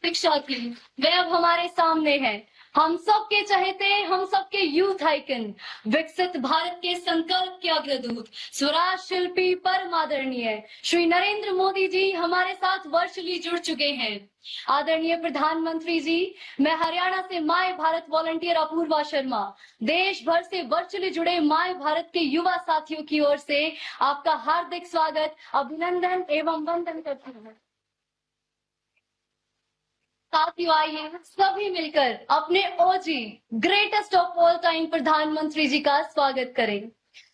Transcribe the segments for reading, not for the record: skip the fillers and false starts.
शिक्षा की वे अब हमारे सामने है। हम सबके चहेते, हम सबके यूथ आइकन, विकसित भारत के संकल्प के अग्रदूत, स्वराज शिल्पी परम आदरणीय श्री नरेंद्र मोदी जी हमारे साथ वर्चुअली जुड़ चुके हैं। आदरणीय प्रधानमंत्री जी, मैं हरियाणा से माय भारत वॉलंटियर अपूर्वा शर्मा देश भर से वर्चुअली जुड़े माय भारत के युवा साथियों की ओर से आपका हार्दिक स्वागत, अभिनंदन एवं वंदन करती हूँ। साथियों, आइए सभी मिलकर अपने ओजी ग्रेटेस्ट ऑफ ऑल टाइम प्रधानमंत्री जी का स्वागत करें।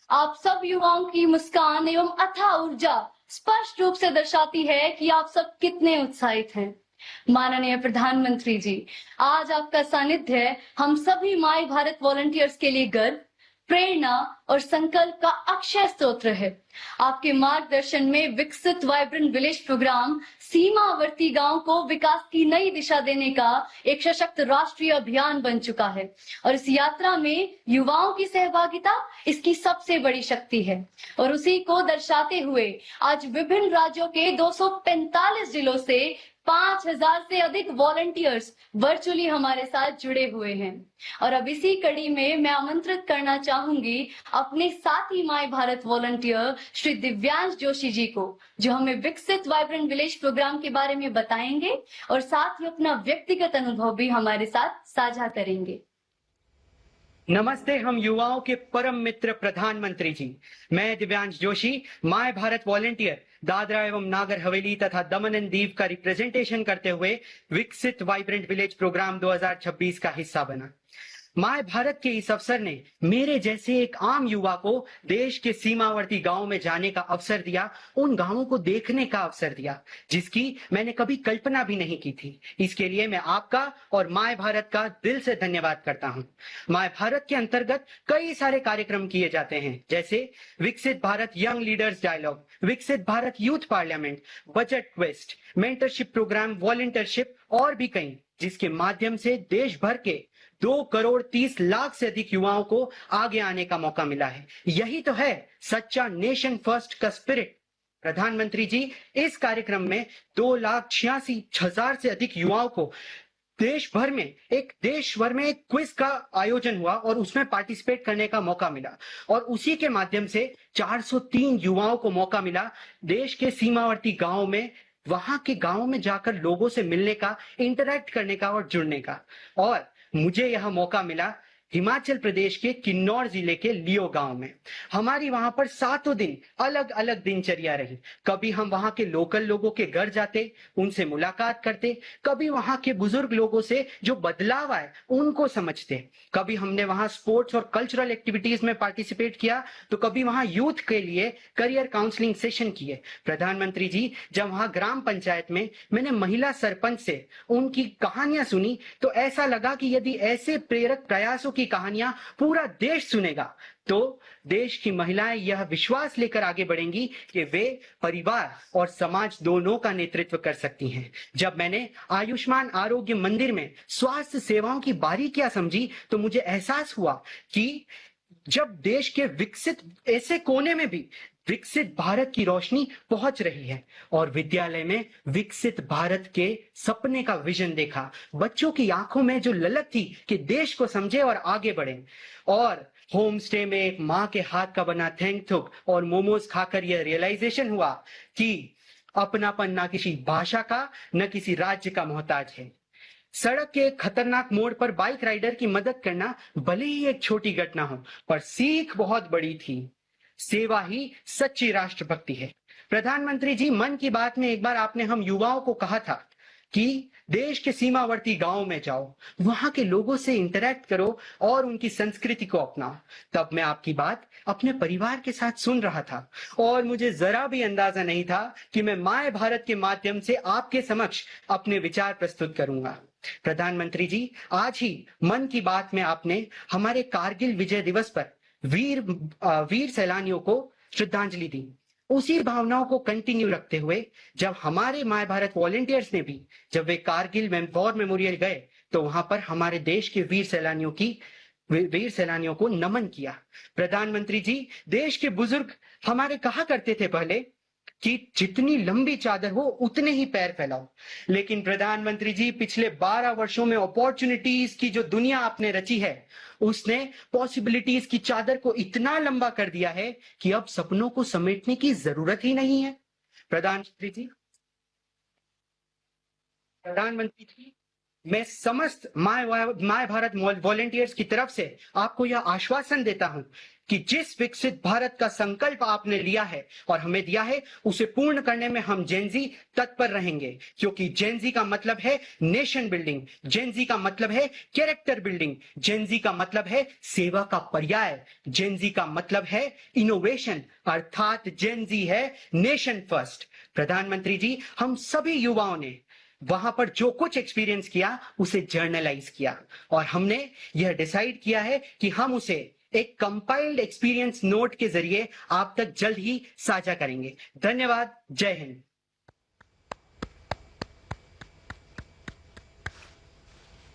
आप सब युवाओं की मुस्कान एवं अथाह ऊर्जा स्पष्ट रूप से दर्शाती है कि आप सब कितने उत्साहित हैं। माननीय प्रधानमंत्री जी, आज आपका सानिध्य हम सभी माय भारत वॉलंटियर्स के लिए गर्व, प्रेरणा और संकल्प का अक्षय स्त्रोत्र है। आपके मार्गदर्शन में विकसित वाइब्रेंट विलेज प्रोग्राम सीमावर्ती गांव को विकास की नई दिशा देने का एक सशक्त राष्ट्रीय अभियान बन चुका है और इस यात्रा में युवाओं की सहभागिता इसकी सबसे बड़ी शक्ति है। और उसी को दर्शाते हुए आज विभिन्न राज्यों के 245 जिलों से 5000 से अधिक वॉलंटियर्स वर्चुअली हमारे साथ जुड़े हुए हैं। और अब इसी कड़ी में मैं आमंत्रित करना चाहूंगी अपने साथी माय भारत वॉलंटियर श्री दिव्यांश जोशी जी को, जो हमें विकसित वाइब्रेंट विलेज प्रोग्राम के बारे में बताएंगे और साथ ही अपना व्यक्तिगत अनुभव भी हमारे साथ साझा करेंगे। नमस्ते हम युवाओं के परम मित्र प्रधानमंत्री जी, मैं दिव्यांश जोशी माय भारत वॉलंटियर दादरा एवं नागर हवेली तथा दमन एंड दीव का रिप्रेजेंटेशन करते हुए विकसित वाइब्रेंट विलेज प्रोग्राम 2026 का हिस्सा बना। माय भारत के इस अवसर ने मेरे जैसे एक आम युवा को देश के सीमावर्ती गांवों में जाने का अवसर दिया, उन गांवों को देखने का अवसर दिया जिसकी मैंने कभी कल्पना भी नहीं की थी। इसके लिए मैं आपका और माय भारत का दिल से धन्यवाद करता हूं। माय भारत के अंतर्गत कई सारे कार्यक्रम किए जाते हैं, जैसे विकसित भारत यंग लीडर्स डायलॉग, विकसित Bharat youth parliament, budget quest, mentorship program, volunteership और भी कई, जिसके माध्यम से देश भर के 2,30,00,000 से अधिक युवाओं को आगे आने का मौका मिला है। यही तो है सच्चा नेशन फर्स्ट का स्पिरिट। प्रधानमंत्री जी, इस कार्यक्रम में 2,86,000 से अधिक युवाओं को देश भर में एक क्विज का आयोजन हुआ और उसमें पार्टिसिपेट करने का मौका मिला और उसी के माध्यम से 403 युवाओं को मौका मिला देश के सीमावर्ती गांवों में, वहां के गांवों में जाकर लोगों से मिलने का, इंटरैक्ट करने का और जुड़ने का। और मुझे यह मौका मिला हिमाचल प्रदेश के किन्नौर जिले के लियो गांव में। हमारी वहां पर 7 दिन अलग अलग दिनचर्या रही। कभी हम वहां के लोकल लोगों के घर जाते, उनसे मुलाकात करते, कभी वहां के बुजुर्ग लोगों से जो बदलाव आए उनको समझते, कभी हमने वहां स्पोर्ट्स और कल्चरल एक्टिविटीज में पार्टिसिपेट किया, तो कभी वहां यूथ के लिए करियर काउंसलिंग सेशन किए। प्रधानमंत्री जी, जब वहां ग्राम पंचायत में मैंने महिला सरपंच से उनकी कहानियां सुनी तो ऐसा लगा कि यदि ऐसे प्रेरक प्रयासों की कहानियां पूरा देश सुनेगा तो देश की महिलाएं यह विश्वास लेकर आगे बढ़ेंगी कि वे परिवार और समाज दोनों का नेतृत्व कर सकती हैं। जब मैंने आयुष्मान आरोग्य मंदिर में स्वास्थ्य सेवाओं की बारीकियां समझी तो मुझे एहसास हुआ कि जब देश के विकसित ऐसे कोने में भी विकसित भारत की रोशनी पहुंच रही है। और विद्यालय में विकसित भारत के सपने का विजन देखा, बच्चों की आंखों में जो ललक थी कि देश को समझे और आगे बढ़े। और होम स्टे में एक माँ के हाथ का बना थैंकथुक और मोमोज खाकर यह रियलाइजेशन हुआ कि अपनापन ना किसी भाषा का न किसी राज्य का मोहताज है। सड़क के खतरनाक मोड़ पर बाइक राइडर की मदद करना भले ही एक छोटी घटना हो, पर सीख बहुत बड़ी थी। सेवा ही सच्ची राष्ट्रभक्ति है। प्रधानमंत्री जी, मन की बात में एक बार आपने हम युवाओं को कहा था कि देश के सीमावर्ती गांवों में जाओ, वहां के लोगों से इंटरैक्ट करो और उनकी संस्कृति को अपनाओ। तब मैं आपकी बात अपने परिवार के साथ सुन रहा था और मुझे जरा भी अंदाजा नहीं था कि मैं माय भारत के माध्यम से आपके समक्ष अपने विचार प्रस्तुत करूंगा। प्रधानमंत्री जी, आज ही मन की बात में आपने हमारे कारगिल विजय दिवस पर वीर सैलानियों को श्रद्धांजलि दी। उसी भावनाओं को कंटिन्यू रखते हुए जब हमारे माय भारत वॉलंटियर्स ने भी, जब वे कारगिल वॉर मेमोरियल गए तो वहां पर हमारे देश के वीर सैलानियों को नमन किया। प्रधानमंत्री जी, देश के बुजुर्ग हमारे कहा करते थे पहले कि जितनी लंबी चादर हो उतने ही पैर फैलाओ। लेकिन प्रधानमंत्री जी, पिछले 12 वर्षों में अपॉर्चुनिटीज की जो दुनिया आपने रची है, उसने पॉसिबिलिटीज की चादर को इतना लंबा कर दिया है कि अब सपनों को समेटने की जरूरत ही नहीं है। प्रधानमंत्री जी, मैं समस्त माय भारत वॉलेंटियर्स की तरफ से आपको यह आश्वासन देता हूं कि जिस विकसित भारत का संकल्प आपने लिया है और हमें दिया है, उसे पूर्ण करने में हम जेनजी तत्पर रहेंगे, क्योंकि जेनजी का मतलब है नेशन बिल्डिंग, जेनजी का मतलब है कैरेक्टर बिल्डिंग, जेनजी का मतलब है सेवा का पर्याय, जेनजी का मतलब है इनोवेशन, अर्थात जेनजी है नेशन फर्स्ट। प्रधानमंत्री जी, हम सभी युवाओं ने वहां पर जो कुछ एक्सपीरियंस किया उसे जर्नलाइज किया और हमने यह डिसाइड किया है कि हम उसे एक कंपाइल्ड एक्सपीरियंस नोट के जरिए आप तक जल्द ही साझा करेंगे। धन्यवाद। जय हिंद।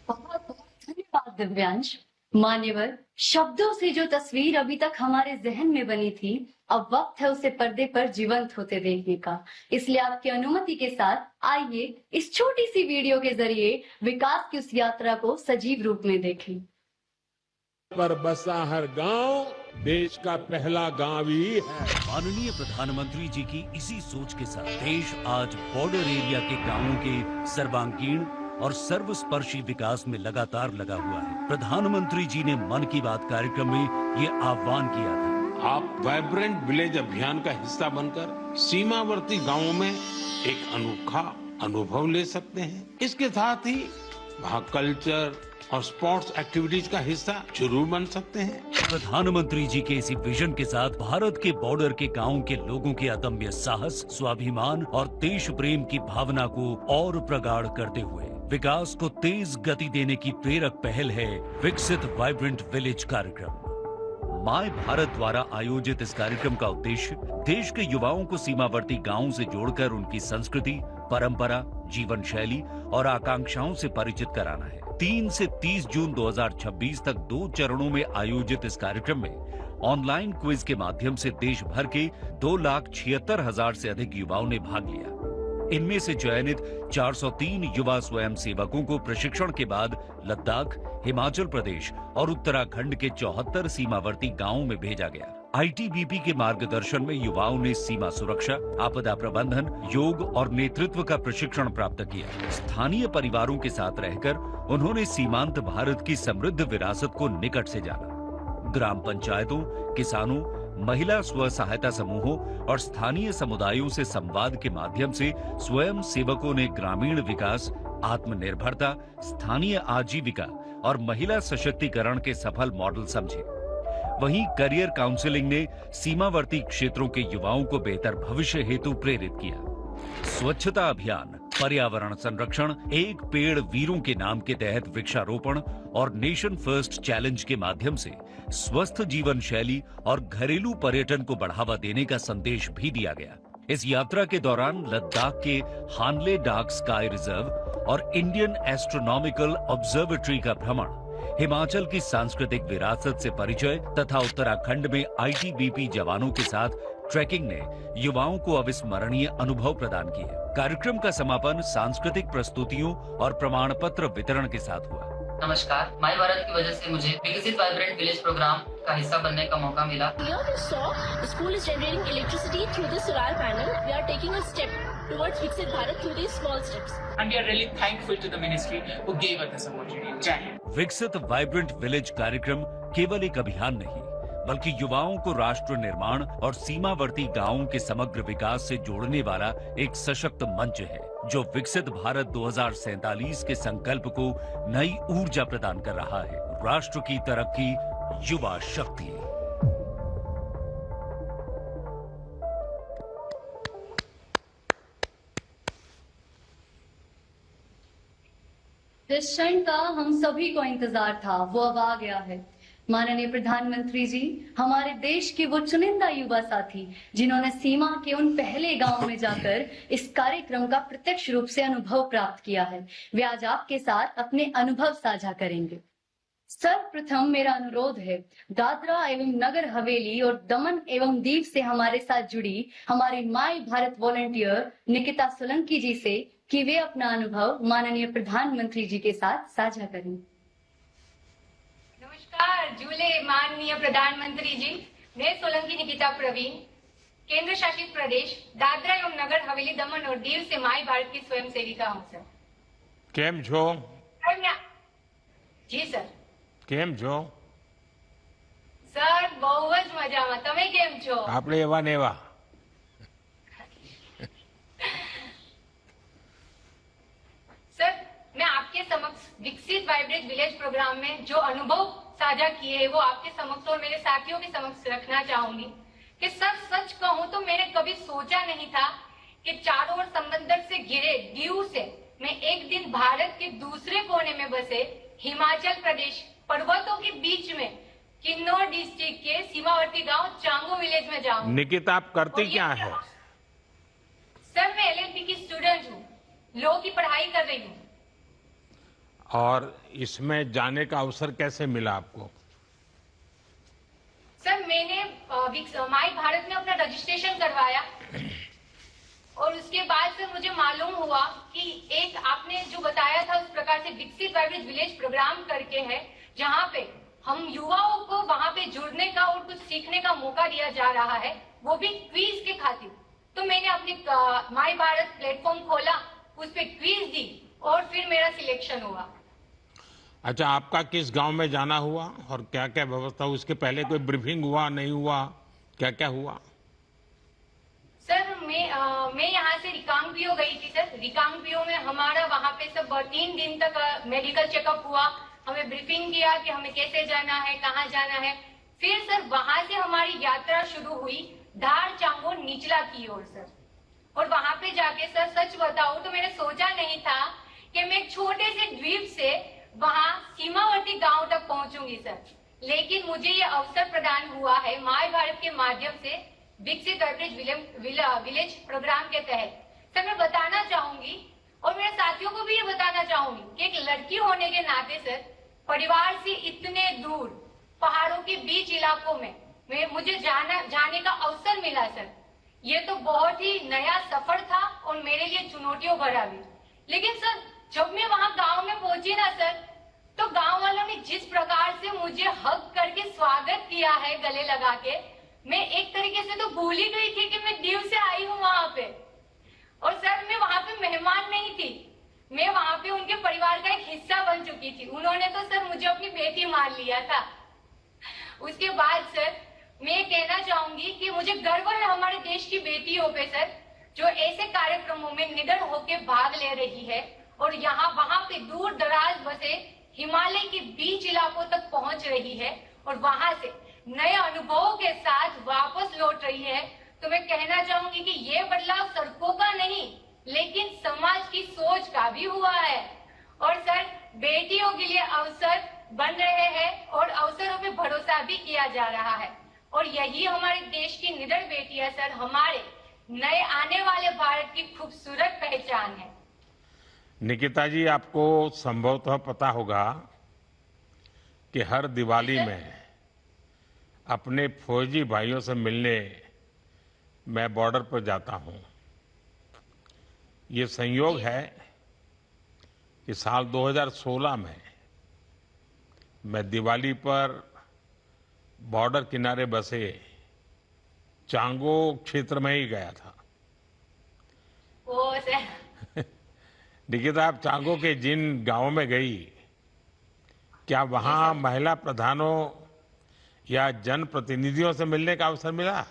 बहुत बहुत धन्यवाद दिव्यांश। मान्यवर, शब्दों से जो तस्वीर अभी तक हमारे जहन में बनी थी, अब वक्त है उसे पर्दे पर जीवंत होते देखने का। इसलिए आपकी अनुमति के साथ आइए इस छोटी सी वीडियो के जरिए विकास की उस यात्रा को सजीव रूप में देखें। पर बसा हर गांव देश का पहला गांव ही है। माननीय प्रधानमंत्री जी की इसी सोच के साथ देश आज बॉर्डर एरिया के गांवों के सर्वांगीण और सर्वस्पर्शी विकास में लगातार लगा हुआ है। प्रधानमंत्री जी ने मन की बात कार्यक्रम में ये आह्वान किया था। आप वाइब्रेंट विलेज अभियान का हिस्सा बनकर सीमावर्ती गांवों में एक अनोखा अनुभव ले सकते हैं। इसके साथ ही वहाँ कल्चर और स्पोर्ट्स एक्टिविटीज का हिस्सा जरूर बन सकते हैं। प्रधानमंत्री जी के इसी विजन के साथ भारत के बॉर्डर के गांवों के लोगों के अदम्य साहस, स्वाभिमान और देश प्रेम की भावना को और प्रगाढ़ करते हुए विकास को तेज गति देने की प्रेरक पहल है विकसित वाइब्रेंट विलेज कार्यक्रम। माय भारत द्वारा आयोजित इस कार्यक्रम का उद्देश्य देश के युवाओं को सीमावर्ती गांवों से जोड़कर उनकी संस्कृति, परंपरा, जीवन शैली और आकांक्षाओं से परिचित कराना है। 3 से 30 जून 2026 तक 2 चरणों में आयोजित इस कार्यक्रम में ऑनलाइन क्विज के माध्यम से देश भर के 2,76,000 से अधिक युवाओं ने भाग लिया। इनमें से चयनित 403 युवा स्वयं सेवकों को प्रशिक्षण के बाद लद्दाख, हिमाचल प्रदेश और उत्तराखंड के 74 सीमावर्ती गांवों में भेजा गया। आईटीबीपी के मार्गदर्शन में युवाओं ने सीमा सुरक्षा, आपदा प्रबंधन, योग और नेतृत्व का प्रशिक्षण प्राप्त किया। स्थानीय परिवारों के साथ रहकर उन्होंने सीमांत भारत की समृद्ध विरासत को निकट से जाना। ग्राम पंचायतों, किसानों, महिला स्व सहायता समूहों और स्थानीय समुदायों से संवाद के माध्यम से स्वयं सेवकों ने ग्रामीण विकास, आत्मनिर्भरता, स्थानीय आजीविका और महिला सशक्तिकरण के सफल मॉडल समझे। वहीं करियर काउंसलिंग ने सीमावर्ती क्षेत्रों के युवाओं को बेहतर भविष्य हेतु प्रेरित किया। स्वच्छता अभियान, पर्यावरण संरक्षण, एक पेड़ वीरों के नाम के तहत वृक्षारोपण और नेशन फर्स्ट चैलेंज के माध्यम से स्वस्थ जीवन शैली और घरेलू पर्यटन को बढ़ावा देने का संदेश भी दिया गया। इस यात्रा के दौरान लद्दाख के हानले डार्क स्काई रिजर्व और इंडियन एस्ट्रोनॉमिकल ऑब्जर्वेटरी का भ्रमण, हिमाचल की सांस्कृतिक विरासत से परिचय तथा उत्तराखंड में आईटीबीपी जवानों के साथ ट्रैकिंग ने युवाओं को अविस्मरणीय अनुभव प्रदान किए। कार्यक्रम का समापन सांस्कृतिक प्रस्तुतियों और प्रमाण पत्र वितरण के साथ हुआ। नमस्कार, माय भारत की वजह से मुझे विकसित वाइब्रेंट विलेज प्रोग्राम का हिस्सा बनने का मौका मिला। Here you saw the school is generating electricity through the solar panel. We are taking a step towards Viksit Bharat through these small steps. And we are really thankful to the ministry who gave us this opportunity. जय हिंद। विकसित vibrant village कार्यक्रम केवल एक अभियान नहीं, बल्कि युवाओं को राष्ट्र निर्माण और सीमावर्ती गांवों के समग्र विकास से जोड़ने वाला एक सशक्त मंच है, जो विकसित भारत 2047 के संकल्प को नई ऊर्जा प्रदान कर रहा है। राष्ट्र की तरक्की, युवा शक्ति। जिस क्षण का हम सभी को इंतजार था, वो अब आ गया है। माननीय प्रधानमंत्री जी, हमारे देश के वो चुनिंदा युवा साथी जिन्होंने सीमा के उन पहले गांव में जाकर इस कार्यक्रम का प्रत्यक्ष रूप से अनुभव प्राप्त किया है, वे आज आपके साथ अपने अनुभव साझा करेंगे। सर्वप्रथम मेरा अनुरोध है दादरा एवं नगर हवेली और दमन एवं दीव से हमारे साथ जुड़ी हमारी माय भारत वॉलंटियर निकिता सोलंकी जी से कि वे अपना अनुभव माननीय प्रधानमंत्री जी के साथ साझा करें। नमस्कार झूले माननीय प्रधानमंत्री जी, मैं सोलंकी निकिता प्रवीण, केंद्र शासित प्रदेश दादरा एवं नगर हवेली दमन और दीव से माय भारत की स्वयं सेविका हूँ सर। केम छो? जी सर। કેમ છો? સર બહુ જ મજામાં, તમે કેમ છો? આપણે એવા ને એવા. सर मैं आपके समक्ष विकसित वाइब्रेट विलेज प्रोग्राम में जो अनुभव साझा किए हैं वो आपके समक्ष और मेरे साथियों के समक्ष रखना चाहूंगी कि सर सच कहूं तो मैंने कभी सोचा नहीं था कि चारों ओर समंदर से घिरे दीव से मैं एक दिन भारत के दूसरे कोने में बसे हिमाचल प्रदेश पर्वतों के बीच में किन्नौर डिस्ट्रिक्ट के सीमावर्ती गांव चांगो विलेज में जाऊं। निकिता आप करती क्या है? सर मैं एलएलबी की स्टूडेंट हूँ, लॉ की पढ़ाई कर रही हूँ। और इसमें जाने का अवसर कैसे मिला आपको? सर मैंने माय भारत में अपना रजिस्ट्रेशन करवाया और उसके बाद से मुझे मालूम हुआ कि एक आपने जो बताया था उस प्रकार से विकसित वाइब्रेट विलेज प्रोग्राम करके है जहाँ पे हम युवाओं को वहाँ पे जुड़ने का और कुछ सीखने का मौका दिया जा रहा है, वो भी क्विज के खातिर। तो मैंने अपनी माय भारत प्लेटफॉर्म खोला, उस पे क्विज दी और फिर मेरा सिलेक्शन हुआ। अच्छा, आपका किस गांव में जाना हुआ और क्या क्या व्यवस्था? उसके पहले कोई ब्रीफिंग हुआ, नहीं हुआ, क्या क्या हुआ? सर मैं यहाँ से रिकांगपियो गई थी सर। रिकांगपियो में हमारा वहाँ पे सब 3 दिन तक मेडिकल चेकअप हुआ, हमें ब्रीफिंग किया कि हमें कैसे जाना है, कहाँ जाना है। फिर सर वहाँ से हमारी यात्रा शुरू हुई धार चांगो निचला की ओर सर। और वहाँ पे जाके सर सच बताऊं तो मैंने सोचा नहीं था कि मैं एक छोटे से द्वीप से वहाँ सीमावर्ती गांव तक पहुंचूंगी सर। लेकिन मुझे ये अवसर प्रदान हुआ है माय भारत के माध्यम से विकसित वाइब्रेट विलेज प्रोग्राम के तहत। सर मैं बताना चाहूंगी और मेरे साथियों को भी ये बताना चाहूंगी कि एक लड़की होने के नाते सर परिवार से इतने दूर पहाड़ों के बीच इलाकों में मुझे जाने का अवसर मिला सर। ये तो बहुत ही नया सफर था और मेरे लिए चुनौतियों भरा भी। लेकिन सर जब मैं वहाँ गांव में पहुंची ना सर, तो गांव वालों ने जिस प्रकार से मुझे हग करके स्वागत किया है गले लगा के, मैं एक तरीके से तो भूल ही गई थी कि मैं दीव से आई हूँ वहाँ पे। और सर मैं वहाँ पे मेहमान नहीं थी, मैं वहाँ पे उनके परिवार का एक हिस्सा बन चुकी थी। उन्होंने तो सर मुझे अपनी बेटी मान लिया था। उसके बाद सर मैं कहना चाहूंगी कि मुझे गर्व है हमारे देश की बेटियों पे सर, जो ऐसे कार्यक्रमों में निडर होकर भाग ले रही है और यहाँ वहाँ पे दूर दराज बसे हिमालय के बीच इलाकों तक पहुंच रही है और वहां से नए अनुभवों के साथ वापस लौट रही है। तो मैं कहना चाहूंगी कि ये बदलाव सड़कों का नहीं लेकिन समाज की सोच का भी हुआ है। और सर बेटियों के लिए अवसर बन रहे हैं और अवसरों पे भरोसा भी किया जा रहा है और यही हमारे देश की निडर बेटियां सर हमारे नए आने वाले भारत की खूबसूरत पहचान है। निकिता जी, आपको संभवतः पता होगा कि हर दिवाली में अपने फौजी भाइयों से मिलने मैं बॉर्डर पर जाता हूं। ये संयोग है कि साल 2016 में मैं दिवाली पर बॉर्डर किनारे बसे चांगो क्षेत्र में ही गया था। ओ सर। निकिता, आप चांगो के जिन गांवों में गई, क्या वहां महिला प्रधानों या जनप्रतिनिधियों से मिलने का अवसर मिला?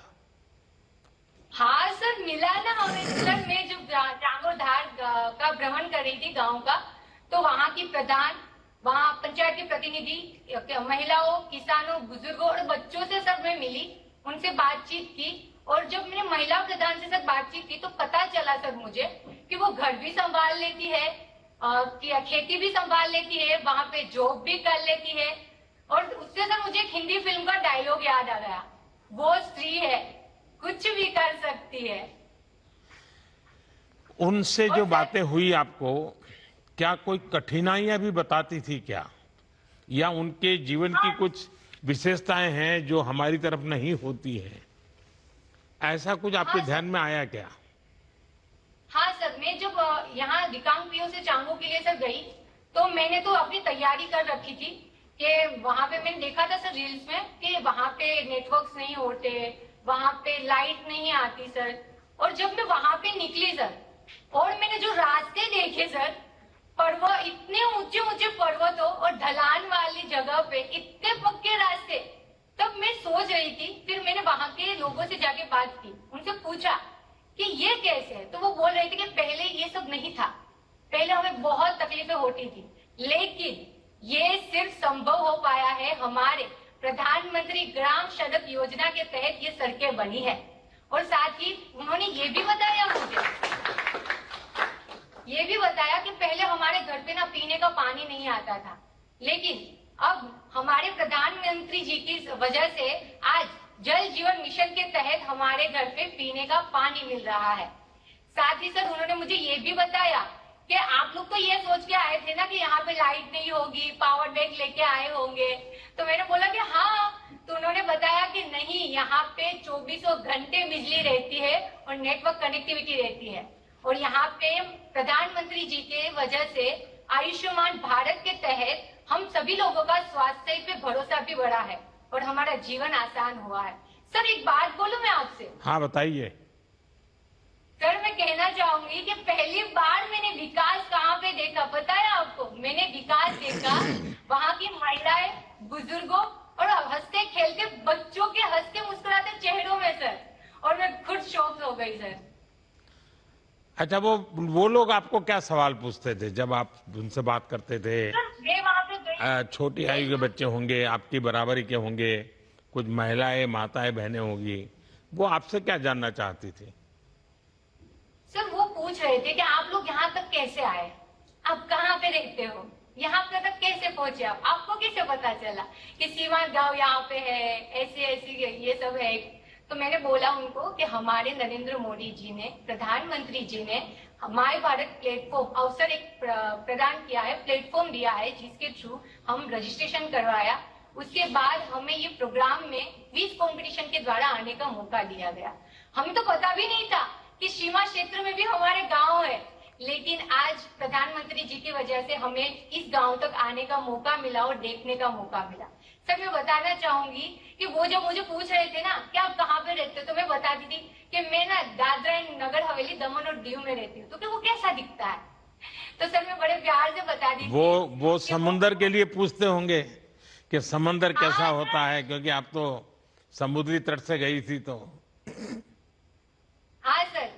हाँ सर मिला ना हमें। सर मैं जब चांगो धार का भ्रमण कर रही थी गांव का, तो वहाँ की प्रधान, वहाँ पंचायत के प्रतिनिधि, महिलाओं, किसानों, बुजुर्गों और बच्चों से सब मैं मिली, उनसे बातचीत की। और जब मैंने महिला प्रधान से सब बातचीत की तो पता चला सर मुझे कि वो घर भी संभाल लेती है, खेती भी संभाल लेती है, वहाँ पे जॉब भी कर लेती है। और उससे सर मुझे एक हिंदी फिल्म का डायलॉग याद आ गया, वो स्त्री है कुछ भी कर सकती है। उनसे जो बातें हुई आपको, क्या कोई कठिनाइयां भी बताती थी क्या? या उनके जीवन की कुछ विशेषताएं हैं जो हमारी तरफ नहीं होती हैं, ऐसा कुछ आपके ध्यान में आया क्या? हाँ सर, मैं जब यहाँ दिकांग पीओ से चांगो के लिए सर गई, तो मैंने तो अपनी तैयारी कर रखी थी कि वहां पे मैंने देखा था सर रील्स में कि वहां पे नेटवर्क्स नहीं होते, वहां पे लाइट नहीं आती सर। और जब मैं वहां पे निकली सर, और मैंने जो रास्ते देखे सर, पर्वत, इतने ऊंचे ऊंचे पर्वतों और ढलान वाली जगह पे इतने पक्के रास्ते, तब मैं सोच रही थी। फिर मैंने वहां के लोगों से जाके बात की, उनसे पूछा कि ये कैसे है, तो वो बोल रहे थे कि पहले ये सब नहीं था, पहले हमें बहुत तकलीफें होती थी, लेकिन ये सिर्फ संभव हो पाया है हमारे प्रधानमंत्री ग्राम सड़क योजना के तहत ये सड़कें बनी है। और साथ ही उन्होंने ये भी बताया मुझे, ये भी बताया कि पहले हमारे घर पे ना पीने का पानी नहीं आता था, लेकिन अब हमारे प्रधानमंत्री जी की वजह से आज जल जीवन मिशन के तहत हमारे घर पे पीने का पानी मिल रहा है। साथ ही सर उन्होंने मुझे ये भी बताया कि आप लोग तो ये सोच के आए थे ना कि यहाँ पे लाइट नहीं होगी, पावर बैंक लेके आए होंगे, तो मैंने बोला कि हाँ, तो उन्होंने बताया कि नहीं, यहाँ पे 24 घंटे बिजली रहती है और नेटवर्क कनेक्टिविटी रहती है। और यहाँ पे प्रधानमंत्री जी के वजह से आयुष्मान भारत के तहत हम सभी लोगों का स्वास्थ्य पे भरोसा भी बढ़ा है और हमारा जीवन आसान हुआ है। सर एक बात बोलूं मैं आपसे? हाँ बताइए। सर मैं कहना चाहूंगी कि पहली बार मैंने विकास कहाँ पे देखा पता है आपको? मैंने विकास देखा वहाँ की महिलाएं, बुजुर्गों और हंसते खेलते बच्चों के हंसते मुस्कुराते चेहरों में सर, और मैं खुद शॉक हो गई सर। अच्छा, वो लोग आपको क्या सवाल पूछते थे जब आप उनसे बात करते थे? मैं वहाँ पे गई, छोटी आयु के बच्चे होंगे, आपकी बराबरी के होंगे, कुछ महिलाएं, माताएं, बहनें होंगी, वो आपसे क्या जानना चाहती थी? सर वो पूछ रहे थे कि आप लोग यहाँ तक कैसे आए, आप कहाँ पे रहते हो, यहाँ पे तक कैसे पहुंचे आप, आपको कैसे पता चला कि सीमांत गांव यहाँ पे है, ऐसे ऐसे ये सब है। तो मैंने बोला उनको कि हमारे नरेंद्र मोदी जी ने, प्रधानमंत्री जी ने माय भारत प्लेटफॉर्म अवसर एक प्रदान किया है, प्लेटफॉर्म दिया है, जिसके थ्रू हम रजिस्ट्रेशन करवाया। उसके बाद हमें ये प्रोग्राम में क्विज कंपटीशन के द्वारा आने का मौका दिया गया। हमें तो पता भी नहीं था कि सीमा क्षेत्र में भी हमारे गांव है, लेकिन आज प्रधानमंत्री जी की वजह से हमें इस गांव तक आने का मौका मिला और देखने का मौका मिला। सर मैं बताना चाहूंगी कि वो जब मुझे पूछ रहे थे ना कि आप कहाँ पे रहते हो, तो मैं बताती थी कि मैं ना दादरा एंड नगर हवेली, दमन और दीव में रहती हूँ। तो कि वो कैसा दिखता है, तो सर मैं बड़े प्यार से बता दी। वो समुंदर के लिए पूछते होंगे कि समंदर कैसा होता है, क्योंकि आप तो समुद्री तट से गई थी। तो हाँ सर,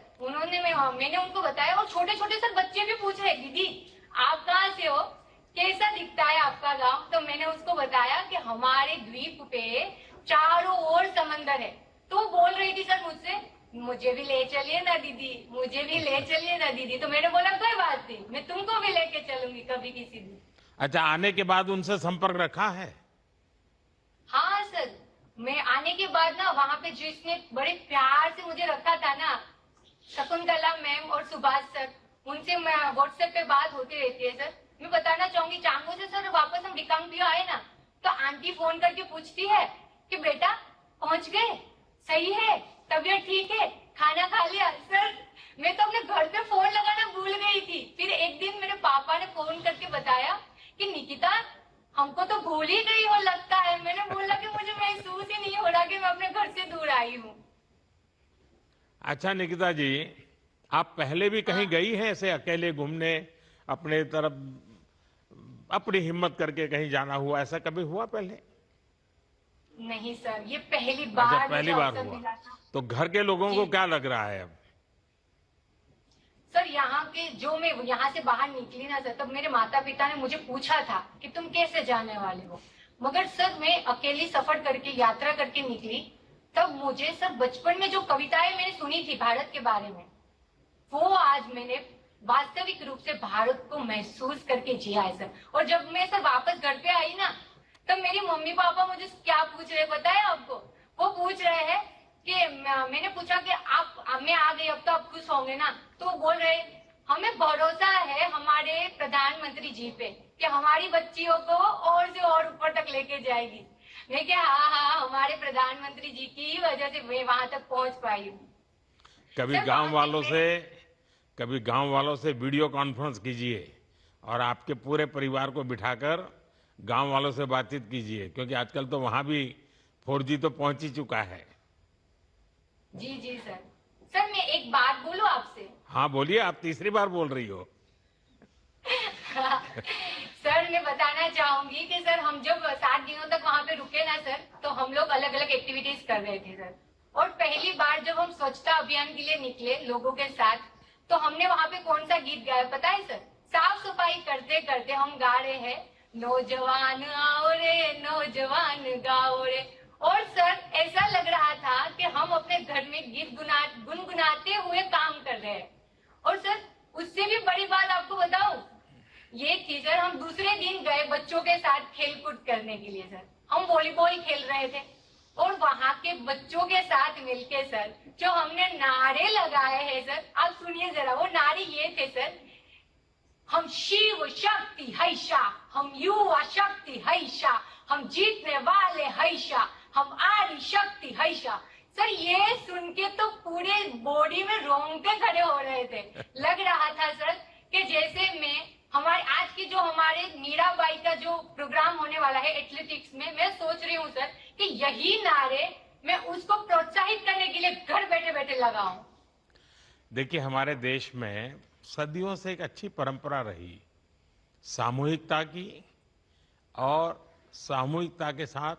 मैंने उनको बताया। और छोटे छोटे सर बच्चे भी पूछ रहे, दीदी आप कहाँ से हो, कैसा दिखता है आपका गांव? तो मैंने उसको बताया कि हमारे द्वीप पे चारों ओर समंदर है। तो वो बोल रही थी सर मुझसे, मुझे भी ले चलिए ना दीदी, मुझे भी ले चलिए ना दीदी। तो मैंने बोला कोई बात नहीं, मैं तुमको भी लेके चलूंगी कभी किसी दिन। अच्छा, आने के बाद उनसे संपर्क रखा है? हाँ सर, मैं आने के बाद ना वहाँ पे जिसने बड़े प्यार से मुझे रखा था ना, शकुंतला मैम और सुभाष सर, उनसे मैं व्हाट्सएप पे बात होती रहती है सर। मैं बताना चाहूंगी, चांगो से सर वापस हम दिकांग पियो आए ना, तो आंटी फोन करके पूछती है कि बेटा पहुंच गए, सही है, तबीयत ठीक है, खाना खा लिया? सर मैं तो अपने घर पे फोन लगाना भूल गई थी। फिर एक दिन मेरे पापा ने फोन करके बताया कि निकिता हमको तो भूल ही गई हो लगता है। मैंने बोला कि मुझे महसूस ही नहीं हो रहा कि मैं अपने घर से दूर आई हूँ। अच्छा निकिता जी, आप पहले भी कहीं गई हैं ऐसे अकेले घूमने, अपने तरफ अपनी हिम्मत करके कहीं जाना हुआ, ऐसा कभी हुआ पहले? नहीं सर, ये पहली बार। अच्छा, पहली बार हुआ। तो घर के लोगों को क्या लग रहा है अब? सर यहाँ के जो मैं यहाँ से बाहर निकली ना सर, तब मेरे माता पिता ने मुझे पूछा था कि तुम कैसे जाने वाले हो, मगर सर मैं अकेली सफर करके, यात्रा करके निकली। तब मुझे सर बचपन में जो कविताएं मैंने सुनी थी भारत के बारे में, वो आज मैंने वास्तविक रूप से भारत को महसूस करके जिया है सर। और जब मैं सर वापस घर पे आई ना, तब मेरी मम्मी पापा मुझे क्या पूछ रहे पता है आपको? वो पूछ रहे हैं कि मैंने पूछा कि आप मैं आ गई, अब तो आप खुश होंगे ना? तो वो बोल रहे हमें भरोसा है हमारे प्रधानमंत्री जी पे कि हमारी बच्चियों को और से और ऊपर तक लेके जाएगी। मैं क्या, हाँ, हमारे प्रधानमंत्री जी की ही वजह से मैं वहां तक पहुंच पाई हूँ। कभी गांव वालों से वीडियो कॉन्फ्रेंस कीजिए और आपके पूरे परिवार को बिठाकर गांव वालों से बातचीत कीजिए, क्योंकि आजकल तो वहां भी 4G तो पहुंच ही चुका है। जी जी सर। सर मैं एक बात बोलूं आपसे? हाँ बोलिए, आप तीसरी बार बोल रही हो। सर मैं बताना चाहूंगी कि सर हम जब 7 दिनों तक वहां पे रुके ना सर, तो हम लोग अलग अलग एक्टिविटीज कर रहे थे सर। और पहली बार जब हम स्वच्छता अभियान के लिए निकले लोगों के साथ, तो हमने वहां पे कौन सा गीत गाया पता है सर? साफ सफाई करते करते हम गा रहे हैं, नौजवान आओ रे नौजवान गाओ रे। और सर ऐसा लग रहा था कि हम अपने घर में गीत गुनगुनाते हुए काम कर रहे हैं। और सर उससे भी बड़ी बात आपको बताऊं, ये थी सर, हम दूसरे दिन गए बच्चों के साथ खेल कूद करने के लिए सर। हम वॉलीबॉल खेल रहे थे और वहां के बच्चों के साथ मिलके सर जो हमने नारे लगाए हैं सर, आप सुनिए जरा। वो नारे ये थे सर, हम शिव शक्ति हैशा, हम युवा शक्ति हैशा, हम जीतने वाले हैशा, हम आदि शक्ति हैशा। सर ये सुन के तो पूरे बॉडी में रोंगटे खड़े हो रहे थे। लग रहा था सर कि जैसे हमारे आज की जो हमारे मीराबाई का जो प्रोग्राम होने वाला है एथलेटिक्स में, मैं सोच रही हूँ सर कि यही नारे मैं उसको प्रोत्साहित करने के लिए घर बैठे बैठे लगाऊं। देखिए, हमारे देश में सदियों से एक अच्छी परंपरा रही सामूहिकता की, और सामूहिकता के साथ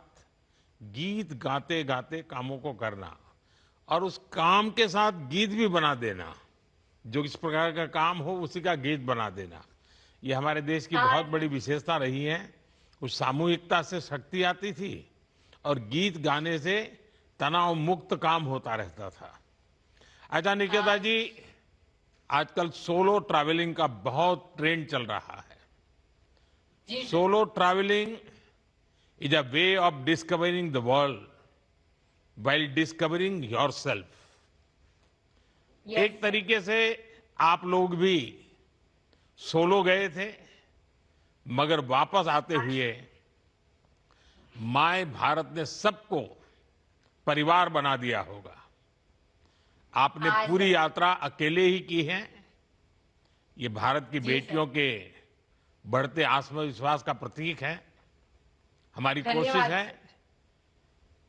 गीत गाते गाते कामों को करना, और उस काम के साथ गीत भी बना देना, जो इस प्रकार का काम हो उसी का गीत बना देना। ये हमारे देश की बहुत बड़ी विशेषता रही है। उस सामूहिकता से शक्ति आती थी और गीत गाने से तनाव मुक्त काम होता रहता था। अच्छा निकिता जी, आजकल सोलो ट्रैवलिंग का बहुत ट्रेंड चल रहा है। Solo travelling is a way of discovering the world while discovering yourself. एक तरीके से आप लोग भी सोलो गए थे, मगर वापस आते हुए माय भारत ने सबको परिवार बना दिया होगा। आपने पूरी यात्रा अकेले ही की है। ये भारत की बेटियों के बढ़ते आत्मविश्वास का प्रतीक है। हमारी कोशिश है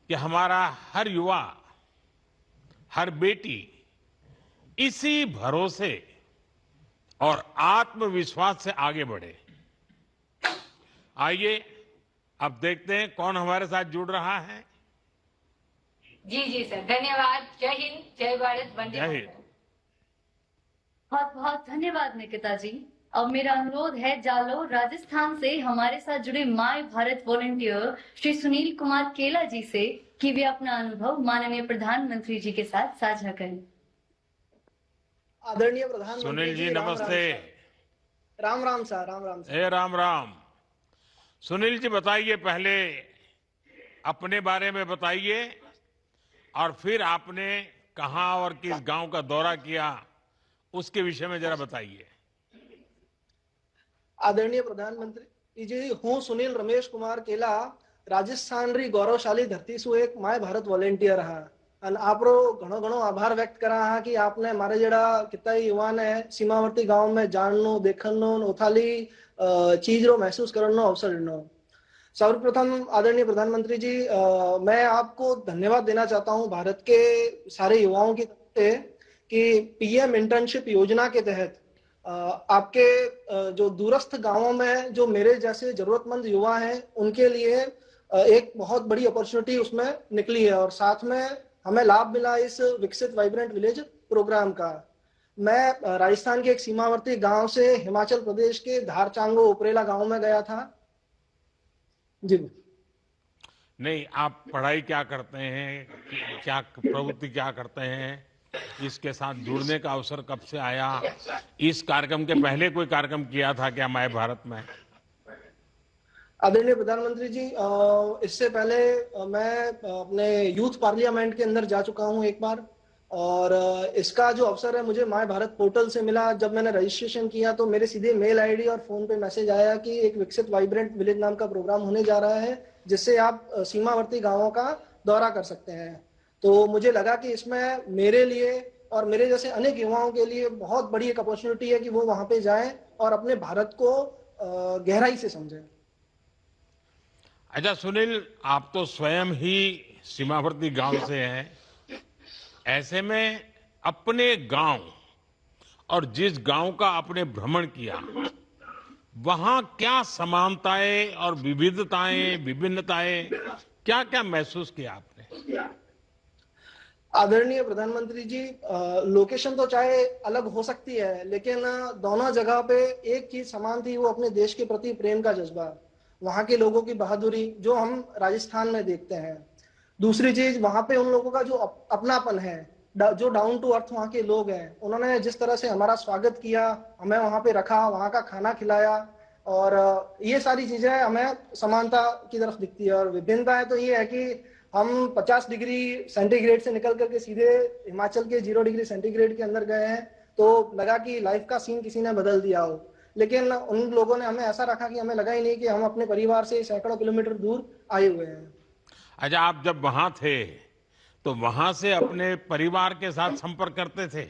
कि हमारा हर युवा, हर बेटी इसी भरोसे और आत्मविश्वास से आगे बढ़े। आइए अब देखते हैं कौन हमारे साथ जुड़ रहा है। जी जी सर, धन्यवाद। जय हिंद, जय भारत, वंदे जय हिंद। मातरम। बहुत बहुत धन्यवाद निकिता जी। अब मेरा अनुरोध है जालोर राजस्थान से हमारे साथ जुड़े माय भारत वॉलंटियर श्री सुनील कुमार केला जी से कि वे अपना अनुभव माननीय प्रधानमंत्री जी के साथ साझा करें। आदरणीय प्रधानमंत्री सुनील जी नमस्ते। Ram Ram sir, Ram Ram sir. हे राम राम। सुनील जी बताइए, पहले अपने बारे में बताइए और फिर आपने कहां और किस गांव का दौरा किया उसके विषय में जरा बताइए। आदरणीय प्रधानमंत्री जी, हूँ सुनील रमेश कुमार केला, राजस्थान री गौरवशाली धरती सु एक माय भारत वॉलंटियर हाँ। અને આપણો ઘણો ઘણો આભાર વ્યક્ત કરા હા कि आपने मारे जड़ा कितना युवा ने सीमावर्ती गांव में जाननो, देखनो, ओथाली चीज रो महसूस करनो अवसर दिनो। सर्वप्रथम आदरणीय प्रधानमंत्री जी, मैं आपको धन्यवाद देना चाहता हूं भारत के सारे युवाओं की कि पीएम इंटर्नशिप योजना के तहत आपके जो दूरस्थ गांवों में जो मेरे जैसे जरूरतमंद युवा हैं उनके लिए एक बहुत बड़ी अपॉर्चुनिटी उसमें निकली है, और साथ में हमें लाभ मिला इस विकसित वाइब्रेंट विलेज प्रोग्राम का। मैं राजस्थान के एक सीमावर्ती गांव से हिमाचल प्रदेश के धारचांगो उपरेला गांव में गया था। जी नहीं, आप पढ़ाई क्या करते हैं, क्या प्रवृत्ति क्या करते हैं, इसके साथ जुड़ने का अवसर कब से आया? इस कार्यक्रम के पहले कोई कार्यक्रम किया था क्या माय भारत में? आदरणीय प्रधानमंत्री जी, इससे पहले मैं अपने यूथ पार्लियामेंट के अंदर जा चुका हूं एक बार। और इसका जो अवसर है मुझे माय भारत पोर्टल से मिला। जब मैंने रजिस्ट्रेशन किया तो मेरे सीधे मेल आईडी और फोन पे मैसेज आया कि एक विकसित वाइब्रेंट विलेज नाम का प्रोग्राम होने जा रहा है, जिससे आप सीमावर्ती गांवों का दौरा कर सकते हैं। तो मुझे लगा कि इसमें मेरे लिए और मेरे जैसे अनेक युवाओं के लिए बहुत बड़ी एक अपॉर्चुनिटी है कि वो वहां पे जाएं और अपने भारत को गहराई से समझें। अच्छा सुनील, आप तो स्वयं ही सीमावर्ती गांव से हैं। ऐसे में अपने गांव और जिस गांव का आपने भ्रमण किया, वहां क्या समानताएं और विविधताएं, विभिन्नताएं, क्या क्या महसूस किया आपने? आदरणीय प्रधानमंत्री जी, लोकेशन तो चाहे अलग हो सकती है, लेकिन दोनों जगह पे एक चीज समान थी, वो अपने देश के प्रति प्रेम का जज्बा, वहां के लोगों की बहादुरी जो हम राजस्थान में देखते हैं। दूसरी चीज, वहां पे उन लोगों का जो अपनापन है, जो डाउन टू अर्थ वहां के लोग हैं, उन्होंने जिस तरह से हमारा स्वागत किया, हमें वहां पे रखा, वहां का खाना खिलाया, और ये सारी चीजें हमें समानता की तरफ दिखती है। और विभिन्नता है तो ये है कि हम 50 डिग्री सेंटीग्रेड से निकल करके सीधे हिमाचल के 0 डिग्री सेंटीग्रेड के अंदर गए हैं, तो लगा कि लाइफ का सीन किसी ने बदल दिया हो। लेकिन उन लोगों ने हमें ऐसा रखा कि हमें लगा ही नहीं कि हम अपने परिवार से सैकड़ों किलोमीटर दूर आए हुए हैं। अच्छा, आप जब वहां थे तो वहां से अपने परिवार के साथ संपर्क करते थे?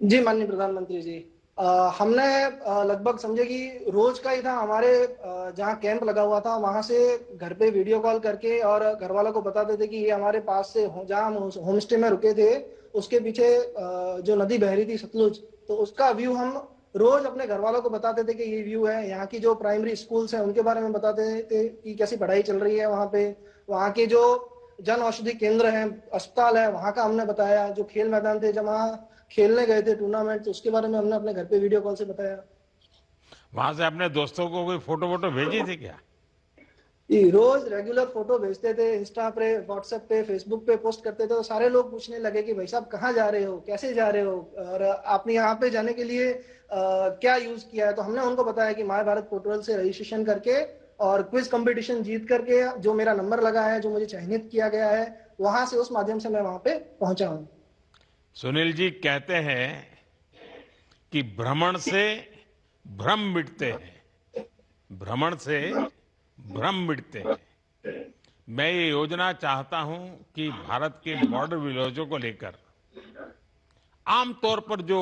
जी माननीय प्रधानमंत्री जी, हमने लगभग समझे कि रोज का ही था। हमारे जहाँ कैंप लगा हुआ था वहां से घर पे वीडियो कॉल करके और घर वालों को बताते थे कि ये हमारे पास से जहाँ हम होम स्टे में रुके थे उसके पीछे जो नदी बह रही थी सतलुज, तो उसका व्यू हम रोज अपने घर वालों को बताते थे कि ये व्यू है। यहाँ की जो प्राइमरी स्कूल्स हैं उनके बारे में बताते थे कि कैसी पढ़ाई चल रही है वहाँ पे। वहाँ के जो जन औषधि केंद्र है, अस्पताल है, वहाँ का हमने बताया। जो खेल मैदान थे, जब वहाँ खेलने गए थे टूर्नामेंट, तो उसके बारे में हमने अपने घर पे वीडियो कॉल से बताया। वहां से अपने दोस्तों को कोई फोटो वोटो भेजी थी क्या? रोज रेगुलर फोटो भेजते थे, इंस्टा पे, व्हाट्सएप पे, फेसबुक पे पोस्ट करते थे। तो सारे लोग पूछने लगे कि भाई साहब कहाँ जा रहे हो, कैसे जा रहे हो, और आपने यहाँ पे जाने के लिए क्या यूज किया है। तो हमने उनको बताया कि माय भारत पोर्टल से रजिस्ट्रेशन करके और क्विज कंपटीशन जीत करके जो मेरा नंबर लगा है, जो मुझे चयनित किया गया है, वहां से उस माध्यम से मैं वहां पे पहुंचा हूँ। सुनील जी कहते हैं कि भ्रमण से भ्रम मिटते हैं, भ्रमण से भ्रम मिटते हैं। मैं ये योजना चाहता हूं कि भारत के बॉर्डर विलेजों को लेकर आमतौर पर जो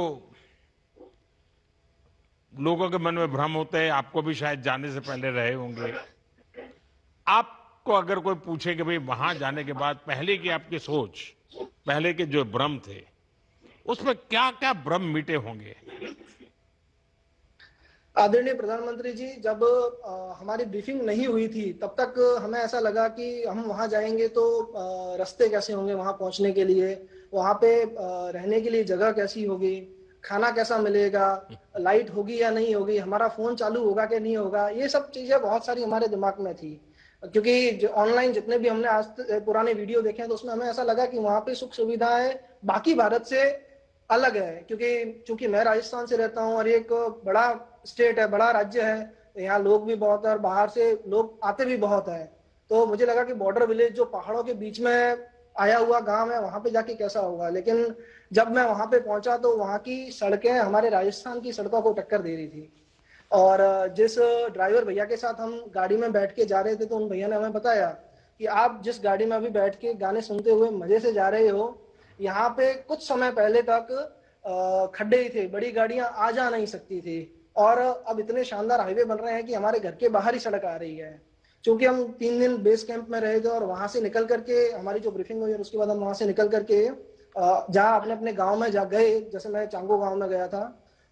लोगों के मन में भ्रम होते हैं, आपको भी शायद जाने से पहले रहे होंगे, आपको अगर कोई पूछे कि भाई वहां जाने के बाद पहले की आपकी सोच, पहले के जो भ्रम थे, उसमें क्या क्या भ्रम मिटे होंगे? आदरणीय प्रधानमंत्री जी, जब हमारी ब्रीफिंग नहीं हुई थी तब तक हमें ऐसा लगा कि हम वहां जाएंगे तो रास्ते कैसे होंगे वहां पहुंचने के लिए, वहां पे रहने के लिए जगह कैसी होगी, खाना कैसा मिलेगा, लाइट होगी या नहीं होगी, हमारा फोन चालू होगा कि नहीं होगा। ये सब चीजें बहुत सारी हमारे दिमाग में थी, क्योंकि ऑनलाइन जितने भी हमने आज पुराने वीडियो देखे हैं तो उसमें हमें ऐसा लगा कि वहां पे सुख सुविधाएं बाकी भारत से अलग है। क्योंकि मैं राजस्थान से रहता हूँ और एक बड़ा स्टेट है, बड़ा राज्य है, यहाँ लोग भी बहुत है और बाहर से लोग आते भी बहुत है। तो मुझे लगा कि बॉर्डर विलेज जो पहाड़ों के बीच में आया हुआ गांव है, वहां पे जाके कैसा होगा। लेकिन जब मैं वहां पे पहुंचा तो वहां की सड़कें हमारे राजस्थान की सड़कों को टक्कर दे रही थी। और जिस ड्राइवर भैया के साथ हम गाड़ी में बैठ के जा रहे थे, तो उन भैया ने हमें बताया कि आप जिस गाड़ी में अभी बैठ के गाने सुनते हुए मजे से जा रहे हो, यहाँ पे कुछ समय पहले तक खड्डे ही थे, बड़ी गाड़ियां आ जा नहीं सकती थी, और अब इतने शानदार हाईवे बन रहे हैं कि हमारे घर के बाहर ही सड़क आ रही है। क्योंकि हम 3 दिन बेस कैंप में रहे थे और वहां से निकल करके हमारी जो ब्रीफिंग हुई और उसके बाद हम वहां से निकल करके जहाँ अपने अपने गाँव में जा गए, जैसे मैं चांगो गाँव में गया था,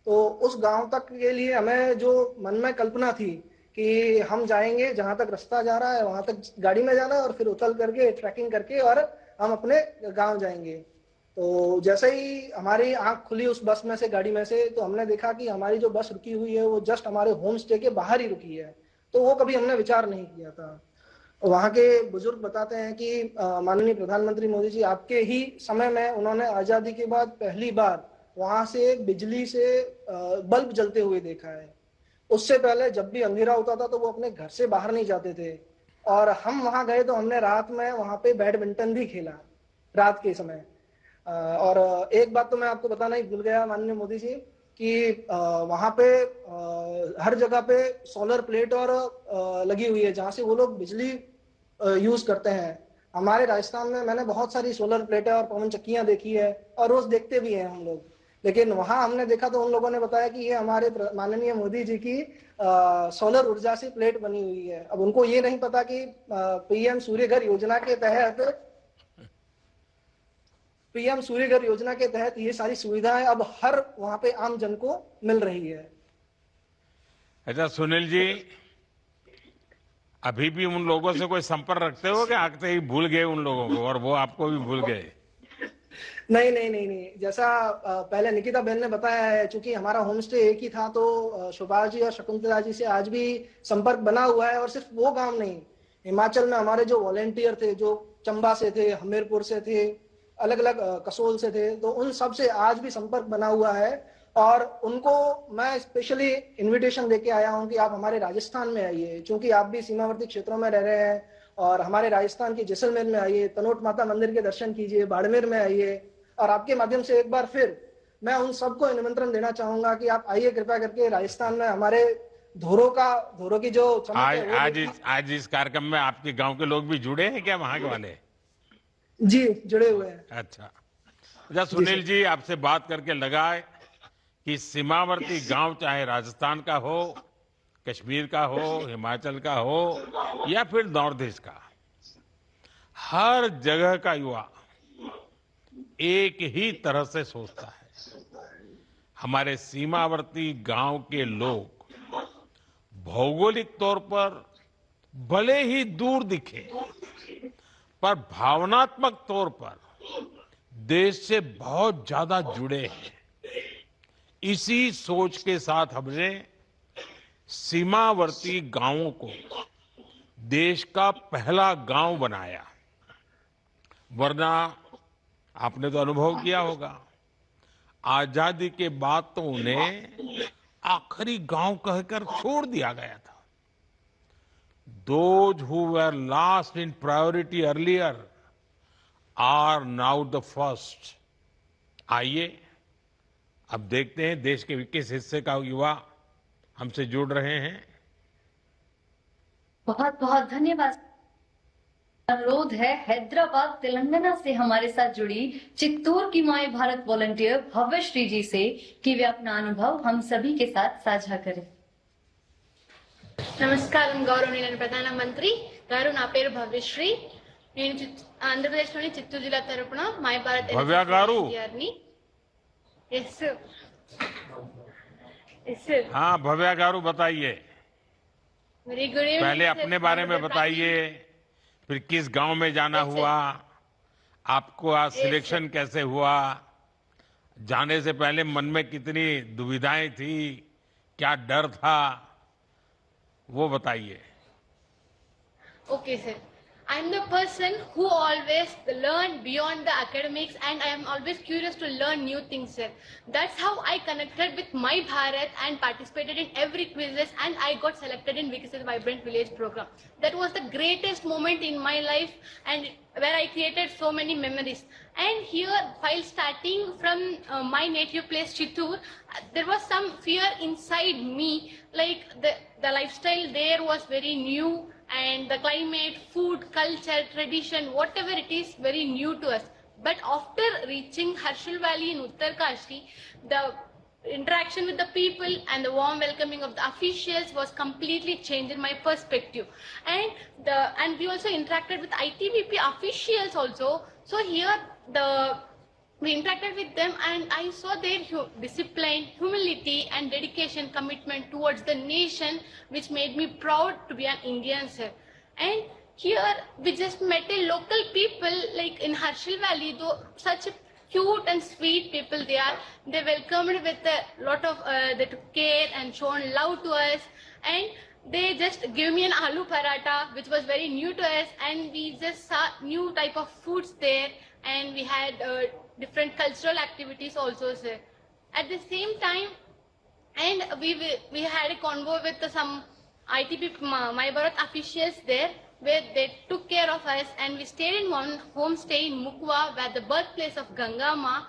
तो उस गाँव तक के लिए हमें जो मन में कल्पना थी कि हम जाएंगे, जहां तक रास्ता जा रहा है वहां तक गाड़ी में जाना और फिर उतर करके ट्रैकिंग करके और हम अपने गाँव जाएंगे। तो जैसे ही हमारी आंख खुली उस बस में से, गाड़ी में से, तो हमने देखा कि हमारी जो बस रुकी हुई है वो जस्ट हमारे होम स्टे के बाहर ही रुकी है। तो वो कभी हमने विचार नहीं किया था। वहाँ के बुजुर्ग बताते हैं कि माननीय प्रधानमंत्री मोदी जी, आपके ही समय में उन्होंने आजादी के बाद पहली बार वहां से बिजली से बल्ब जलते हुए देखा है। उससे पहले जब भी अंधेरा होता था तो वो अपने घर से बाहर नहीं जाते थे। और हम वहां गए तो हमने रात में वहां पे बैडमिंटन भी खेला रात के समय, और एक बात तो मैं आपको बताना ही भूल गया माननीय मोदी जी कि वहां पे हर जगह पे सोलर प्लेट और लगी हुई है जहां से वो लोग बिजली यूज करते हैं। हमारे राजस्थान में मैंने बहुत सारी सोलर प्लेटें और पवन चक्कियां देखी है और रोज देखते भी हैं हम लोग, लेकिन वहां हमने देखा तो उन लोगों ने बताया कि ये हमारे माननीय मोदी जी की सोलर ऊर्जा से प्लेट बनी हुई है। अब उनको ये नहीं पता कि पीएम सूर्य घर योजना के तहत ये सारी सुविधाएं अब हर वहां पे आम जन को मिल रही है। अच्छा सुनील जी, अभी भी उन लोगों से कोई संपर्क रखते हो कि आते ही भूल गए उन लोगों को और वो आपको भी भूल गए? नहीं, जैसा पहले निकिता बहन ने बताया है, चूंकि हमारा होम स्टे एक ही था तो सुभाष जी और शकुंतला जी से आज भी संपर्क बना हुआ है। और सिर्फ वो गांव नहीं, हिमाचल में हमारे जो वॉलेंटियर थे, जो चंबा से थे, हमीरपुर से थे, अलग अलग कसोल से थे, तो उन सब से आज भी संपर्क बना हुआ है। और उनको मैं स्पेशली इनविटेशन देके आया हूं कि आप हमारे राजस्थान में आइए, क्योंकि आप भी सीमावर्ती क्षेत्रों में रह रहे हैं, और हमारे राजस्थान के जैसलमेर में आइए, तनोट माता मंदिर के दर्शन कीजिए, बाड़मेर में आइए। और आपके माध्यम से एक बार फिर मैं उन सबको निमंत्रण देना चाहूंगा कि आप आइए कृपया करके राजस्थान में। हमारे धोरों की जो आज इस कार्यक्रम में आपके गांव के लोग भी जुड़े हैं क्या, वहां के वाले? जी, जुड़े हुए हैं। अच्छा सुनील जी, आपसे बात करके लगा कि सीमावर्ती गांव चाहे राजस्थान का हो, कश्मीर का हो, हिमाचल का हो या फिर नॉर्थ ईस्ट का, हर जगह का युवा एक ही तरह से सोचता है। हमारे सीमावर्ती गांव के लोग भौगोलिक तौर पर भले ही दूर दिखे, पर भावनात्मक तौर पर देश से बहुत ज्यादा जुड़े हैं। इसी सोच के साथ हमने सीमावर्ती गांवों को देश का पहला गांव बनाया। वरना आपने तो अनुभव किया होगा, आजादी के बाद तो उन्हें आखिरी गांव कहकर छोड़ दिया गया था। Those who were last in priority earlier are now the first. आइए अब देखते हैं देश के किस हिस्से का युवा हमसे जुड़ रहे हैं। बहुत बहुत धन्यवाद। अनुरोध है हैदराबाद तेलंगाना से हमारे साथ जुड़ी चित्तूर की माय भारत वॉलंटियर भव्यश्री जी से कि वे अपना अनुभव हम सभी के साथ साझा करें। నమస్కారం గౌరవనీయులైన ప్రధానమంత్రి గారు, నా పేరు భవ్యశ్రీ. నేను ఆంధ్రప్రదేశ్లోని చిత్తూరు జిల్లా తరపున మై భారత్ భవ్య గారు. हाँ भव्या गारू, बताइए। Very good evening. पहले अपने बारे में बताइए, फिर किस गांव में जाना हुआ, आपको आज सिलेक्शन कैसे हुआ, जाने से पहले मन में कितनी दुविधाएं थी, क्या डर था, वो बताइए। Okay, sir. I'm the person who always learn beyond the academics, and I am always curious to learn new things, sir. That's how I connected with My Bharat and participated in every quizzes, and I got selected in Viksit Vibrant Village program. That was the greatest moment in my life, and where I created so many memories. And here, while starting from my native place Chittoor, there was some fear inside me, like the lifestyle there was very new, and the climate, food, culture, tradition, whatever it is, very new to us. But after reaching Harshal Valley in Uttarkashi, the interaction with the people and the warm welcoming of the officials was completely changed in my perspective. And we also interacted with ITBP officials also. So here we interacted with them, and I saw their discipline, humility, and dedication, commitment towards the nation, which made me proud to be an Indian, sir. And here we just met a local people, like in Harshal Valley, though such cute and sweet people they are. They welcomed with a lot of they took care and shown love to us, and they just gave me an aloo paratha, which was very new to us, and we just saw new type of foods there, and we had different cultural activities also, sir. At the same time, and we had a convo with some ITP My Bharat officials there, where they took care of us, and we stayed in one homestay in Mukwa, where the birthplace of Gangama.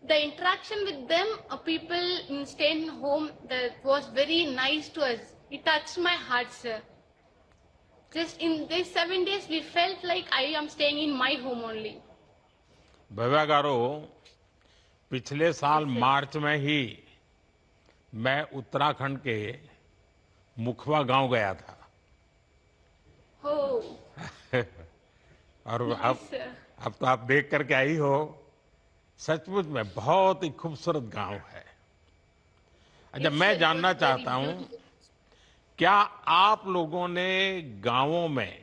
The interaction with them, people in staying home, that was very nice to us. It touched my heart, sir. Just in these 7 days, we felt like I am staying in my home only. Bhavya गारो, पिछले साल मार्च में ही मैं उत्तराखंड के मुखवा गांव गया था। Oh. और Yes, sir. अब तो आप देख करके आई हो, सचमुच में बहुत ही खूबसूरत गांव है। अच्छा, Yes, मैं sir, it जानना was चाहता very हूं, beautiful. क्या आप लोगों ने गांवों में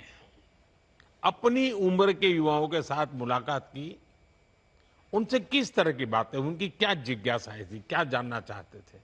अपनी उम्र के युवाओं के साथ मुलाकात की? उनसे किस तरह की बातें, उनकी क्या जिज्ञासाएं थी, क्या जानना चाहते थे?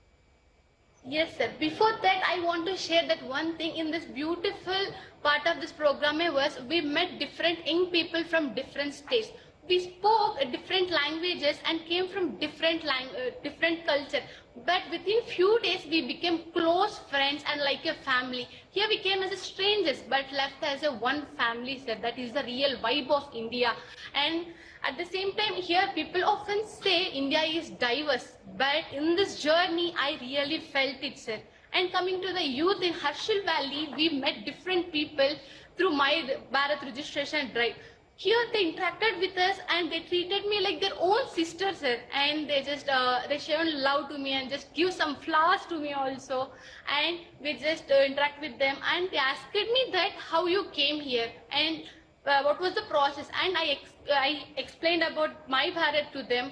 Yes, sir. Before that, I want to share that one thing in this beautiful part of this program was we met different young people from different states. We spoke different languages and came from different culture. But within few days, we became close friends and like a family. Here we came as strangers, but left as a one family, sir. That is the real vibe of India. And at the same time, here people often say India is diverse, but in this journey, I really felt it, sir. And coming to the youth in Harshil Valley, we met different people through my Bharat registration drive. Here they interacted with us and they treated me like their own sister, sir. And they just they showed love to me and just give some flowers to me also. And we just interact with them and they asked me that how you came here and what was the process. And I explained about my Bharat to them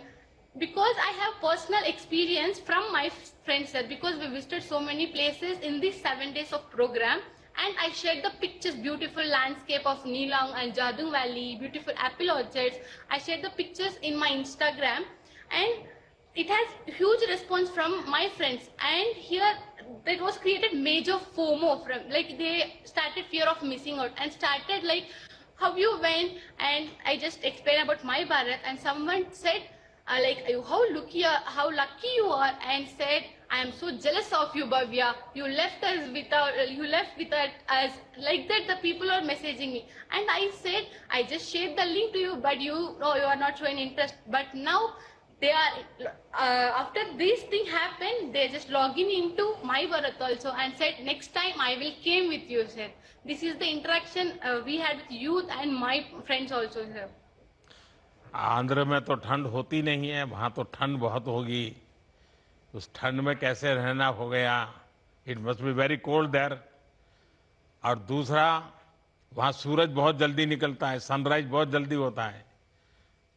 because I have personal experience from my friends, sir. Because we visited so many places in these 7 days of program. And I shared the pictures, beautiful landscape of Neelang and Jadung Valley, beautiful apple orchards. I shared the pictures in my Instagram and it has huge response from my friends. And here that was created major FOMO from, like they started fear of missing out and started like, how you went? And I just explained about my Bharat and someone said, how lucky you are, and said, I am so jealous of you, Bhavya. You left without us. Like that, the people are messaging me. And I said, I just shared the link to you, but you are not showing interest. But now, they are, after this thing happened, they just logging into my Bharat also and said, next time I will came with you, sir. This is the interaction we had with youth and my friends also, sir. Andhra में तो ठंड होती नहीं है, वहां तो ठंड बहुत होगी। उस ठंड में कैसे रहना हो गया? It must be very cold there. और दूसरा, वहां सूरज बहुत जल्दी निकलता है, सनराइज बहुत जल्दी होता है,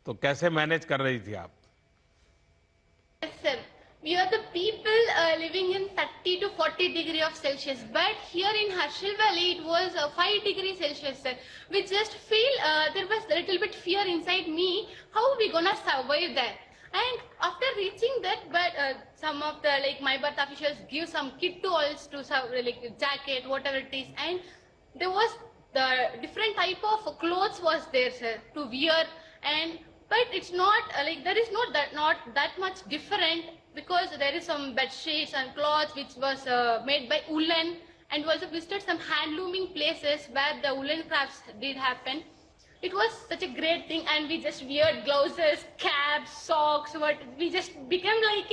तो कैसे मैनेज कर रही थी आप? Yes, sir. We are the people living in 30 to 40 degrees of Celsius. But here in Harshil Valley, it was 5 degrees Celsius, sir. We just feel there was a little bit fear inside me. How are we gonna survive there? And after reaching that, but some of the my birth officials give some kit to us to jacket, whatever it is, and there was the different type of clothes was there, sir, to wear. And but it's not there is not that much different because there is some bed sheets and cloths which was made by woolen, and we also visited some handlooming places where the woolen crafts did happen. It was such a great thing, and we just wear gloves, caps, socks. We just became like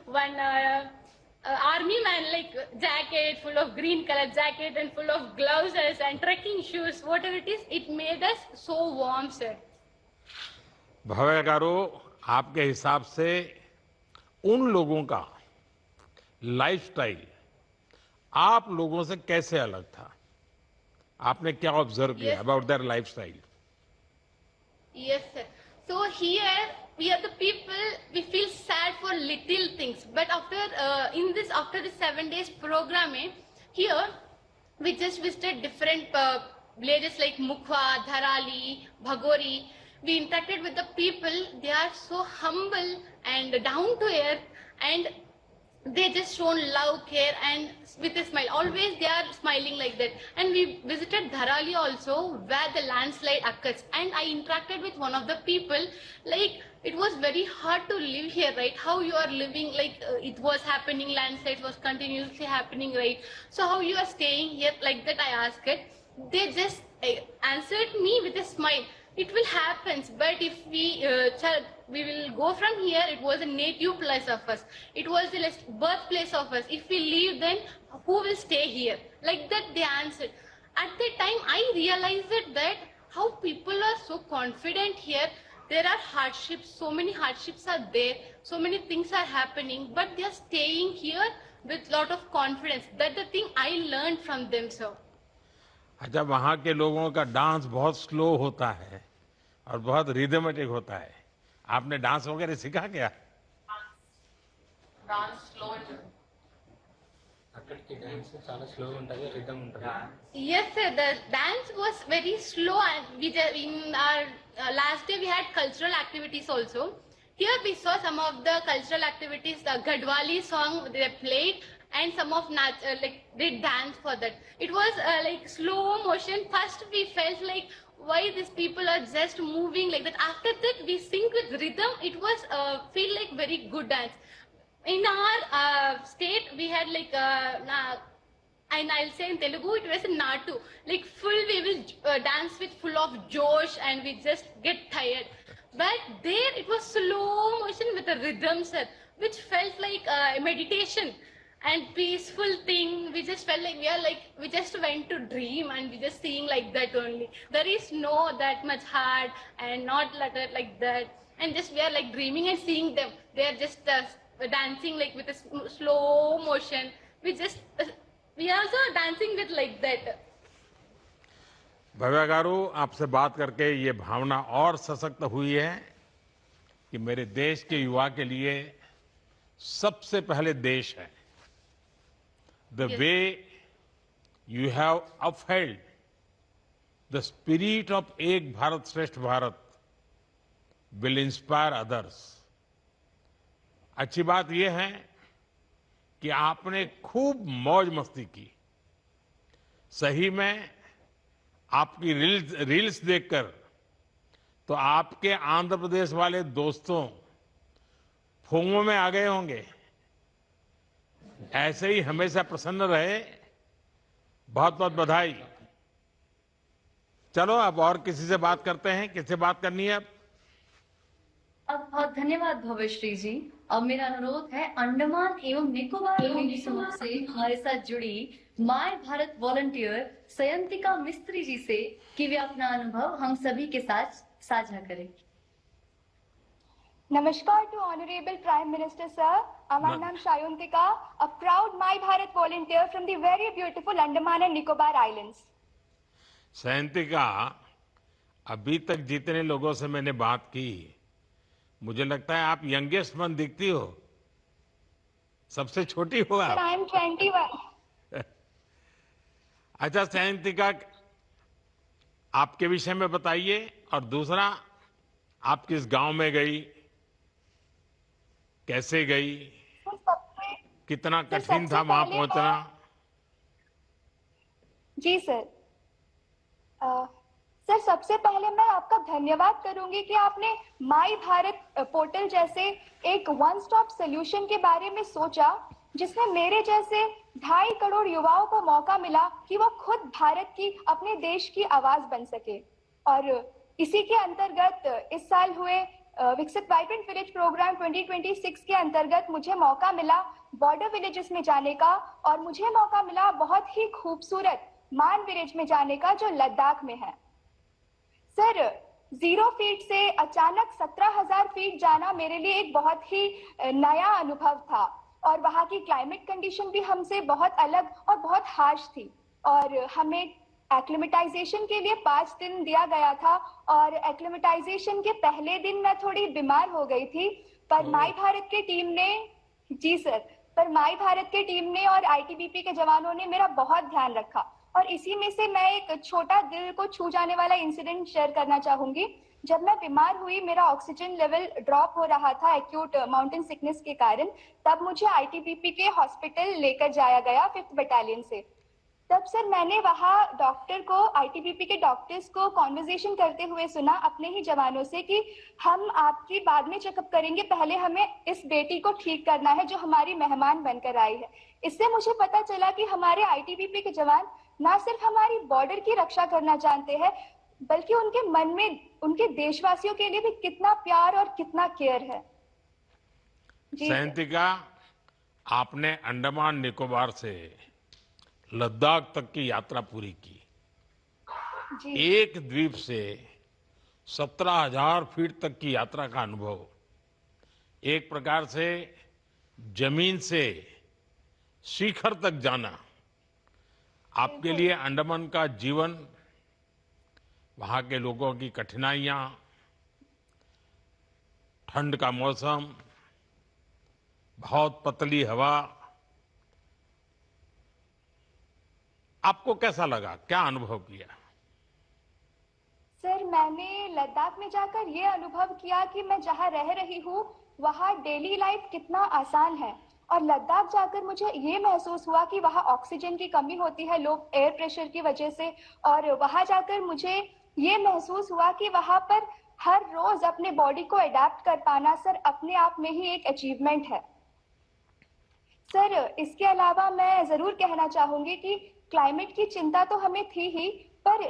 one army man, like jacket full of green color jacket and full of gloves and trekking shoes, whatever it is. It made us so warm, sir. भव्य गारो, आपके हिसाब से उन लोगों का lifestyle आप लोगों से कैसे अलग था? आपने क्या ऑब्जर्व किया about their lifestyle? Yes, sir. So here we are the people. We feel sad for little things, but after the 7 days program, here we just visited different villages like Mukwa, Dharali, Bhagori. We interacted with the people. They are so humble and down to earth, and they just shown love, care, and with a smile. Always they are smiling like that. And we visited Dharali also, where the landslide occurs. And I interacted with one of the people. Like, it was very hard to live here, right? How you are living, it was happening, landslide was continuously happening, right? So how you are staying here, like that I asked it. they just answered me with a smile. It will happen, but if we will go from here. It was a native place of us. It was the birthplace of us. If we leave, then who will stay here? Like that, they answered. At that time, I realized that how people are so confident here. There are hardships. So many hardships are there. So many things are happening, but they are staying here with lot of confidence. That's the thing I learned from them, sir. अच्छा, वहाँ के लोगों का dance बहुत slow होता है और बहुत रिदमेटिक होता है. आपने डांस वगैरह सीखा क्या? डांस स्लो అక్కడికి డాన్స్ చాలా స్లో ఉంటది, రిథమ్ ఉంటది. Yes, sir. The dance was very slow, and in our last day we had cultural activities also. Here we saw some of the cultural activities. The Gadwali song they played, and some of they danced for that. It was like slow motion. First we felt like why these people are just moving like that. After that we sing with rhythm. It was feel like very good dance. In our state we had like and I'll say in Telugu it was a natu, like full we will dance with full of josh and we just get tired. But there it was slow motion with a rhythm, sir, which felt like a meditation and peaceful thing. We just felt like we just went to dream and we just seeing like that only. There is no that much hard and not like that, and just we are like dreaming and seeing them. They are just dancing like with a slow motion. We are also dancing with like that. Bhavya garu, आपसे बात करके ये भावना और सशक्त हुई है कि मेरे देश के युवा के लिए सबसे पहले देश है. The way you have upheld the spirit of एक भारत श्रेष्ठ भारत will inspire others. अच्छी बात यह है कि आपने खूब मौज मस्ती की. सही में आपकी रील्स देखकर तो आपके आंध्र प्रदेश वाले दोस्तों फूंगों में आ गए होंगे. ऐसे ही हमेशा प्रसन्न रहे. बहुत बहुत बधाई. चलो अब और किसी से बात करते हैं. किससे बात करनी है अब? बहुत धन्यवाद भव्यश्री जी. अब मेरा अनुरोध है अंडमान एवं निकोबार द्वीप समूह से हमारे साथ जुड़ी माय भारत वॉलंटियर सयंतिका मिस्त्री जी से कि वे अपना अनुभव हम सभी के साथ साझा करें. Namaskar to Honorable Prime Minister Sir. My name is Sayantika, a proud My Bharat volunteer from the very beautiful Andaman and Nicobar Islands. Sayantika, अभी तक जितने लोगों से मैंने बात की, मुझे लगता है आप यंगेस्ट वन दिखती हो. सबसे छोटी हो आप. Sir, I am 21. अच्छा सयंतिका, आपके विषय में बताइए. और दूसरा, आप किस गांव में गई, कैसे गई, कितना कठिन था वहां पहुंचना? जी सर. सर, सबसे पहले मैं आपका धन्यवाद करूंगी कि आपने माई भारत पोर्टल जैसे एक वन स्टॉप सॉल्यूशन के बारे में सोचा, जिसमें मेरे जैसे 2.5 करोड़ युवाओं को मौका मिला कि वो खुद भारत की, अपने देश की आवाज बन सके. और इसी के अंतर्गत इस साल हुए विकसित वाइब्रेंट विलेज प्रोग्राम 2026 के अंतर्गत मुझे मौका मिला बॉर्डर विलेजेस में जाने का, और मुझे मौका मिला बहुत ही खूबसूरत मान विलेज में जाने का जो लद्दाख में है. सर, 0 फीट से अचानक 17,000 फीट जाना मेरे लिए एक बहुत ही नया अनुभव था, और वहाँ की क्लाइमेट कंडीशन भी हमसे बहुत अलग और बहुत हार्श थी, और हमें एक्लिमेटाइजेशन के लिए 5 दिन दिया गया था, और एक्लिमेटाइजेशन के पहले दिन मैं थोड़ी बीमार हो गई थी, पर माई भारत की टीम ने, जी सर, पर माई भारत की टीम ने और आईटीबीपी के जवानों ने मेरा बहुत ध्यान रखा. और इसी में से मैं एक छोटा दिल को छू जाने वाला इंसिडेंट शेयर करना चाहूंगी. जब मैं बीमार हुई, मेरा ऑक्सीजन लेवल ड्रॉप हो रहा था एक्यूट माउंटेन सिकनेस के कारण, तब मुझे आईटीबीपी के हॉस्पिटल लेकर जाया गया 5th बटालियन से. तब सर मैंने वहाँ डॉक्टर को, आईटीबीपी के डॉक्टर्स को कॉन्वर्सेशन करते हुए सुना अपने ही जवानों से कि हम आपकी बाद में चेकअप करेंगे, पहले हमें इस बेटी को ठीक करना है जो हमारी मेहमान बनकर आई है. इससे मुझे पता चला कि हमारे आईटीबीपी के जवान ना सिर्फ हमारी बॉर्डर की रक्षा करना जानते हैं, बल्कि उनके मन में उनके देशवासियों के लिए भी कितना प्यार और कितना केयर है। जी सर। सयंतिका, आपने अंडमान निकोबार से लद्दाख तक की यात्रा पूरी की। जी एक द्वीप से 17,000 फीट तक की यात्रा का अनुभव, एक प्रकार से जमीन से शिखर तक जाना, आपके लिए अंडमान का जीवन, वहां के लोगों की कठिनाइयां, ठंड का मौसम, बहुत पतली हवा, आपको कैसा लगा, क्या अनुभव किया? सर, मैंने लद्दाख में जाकर ये अनुभव किया कि मैं जहाँ रह रही हूँ वहाँ डेली लाइफ कितना आसान है, और लद्दाख जाकर मुझे ये महसूस हुआ कि वहाँ ऑक्सीजन की कमी होती है, लो एयर प्रेशर की वजह से। और वहाँ जाकर मुझे ये महसूस हुआ कि वहाँ पर हर रोज अपने बॉडी को अडेप्ट कर पाना सर अपने आप में ही एक अचीवमेंट है। सर, इसके अलावा मैं जरूर कहना चाहूंगी कि क्लाइमेट की चिंता तो हमें थी ही, पर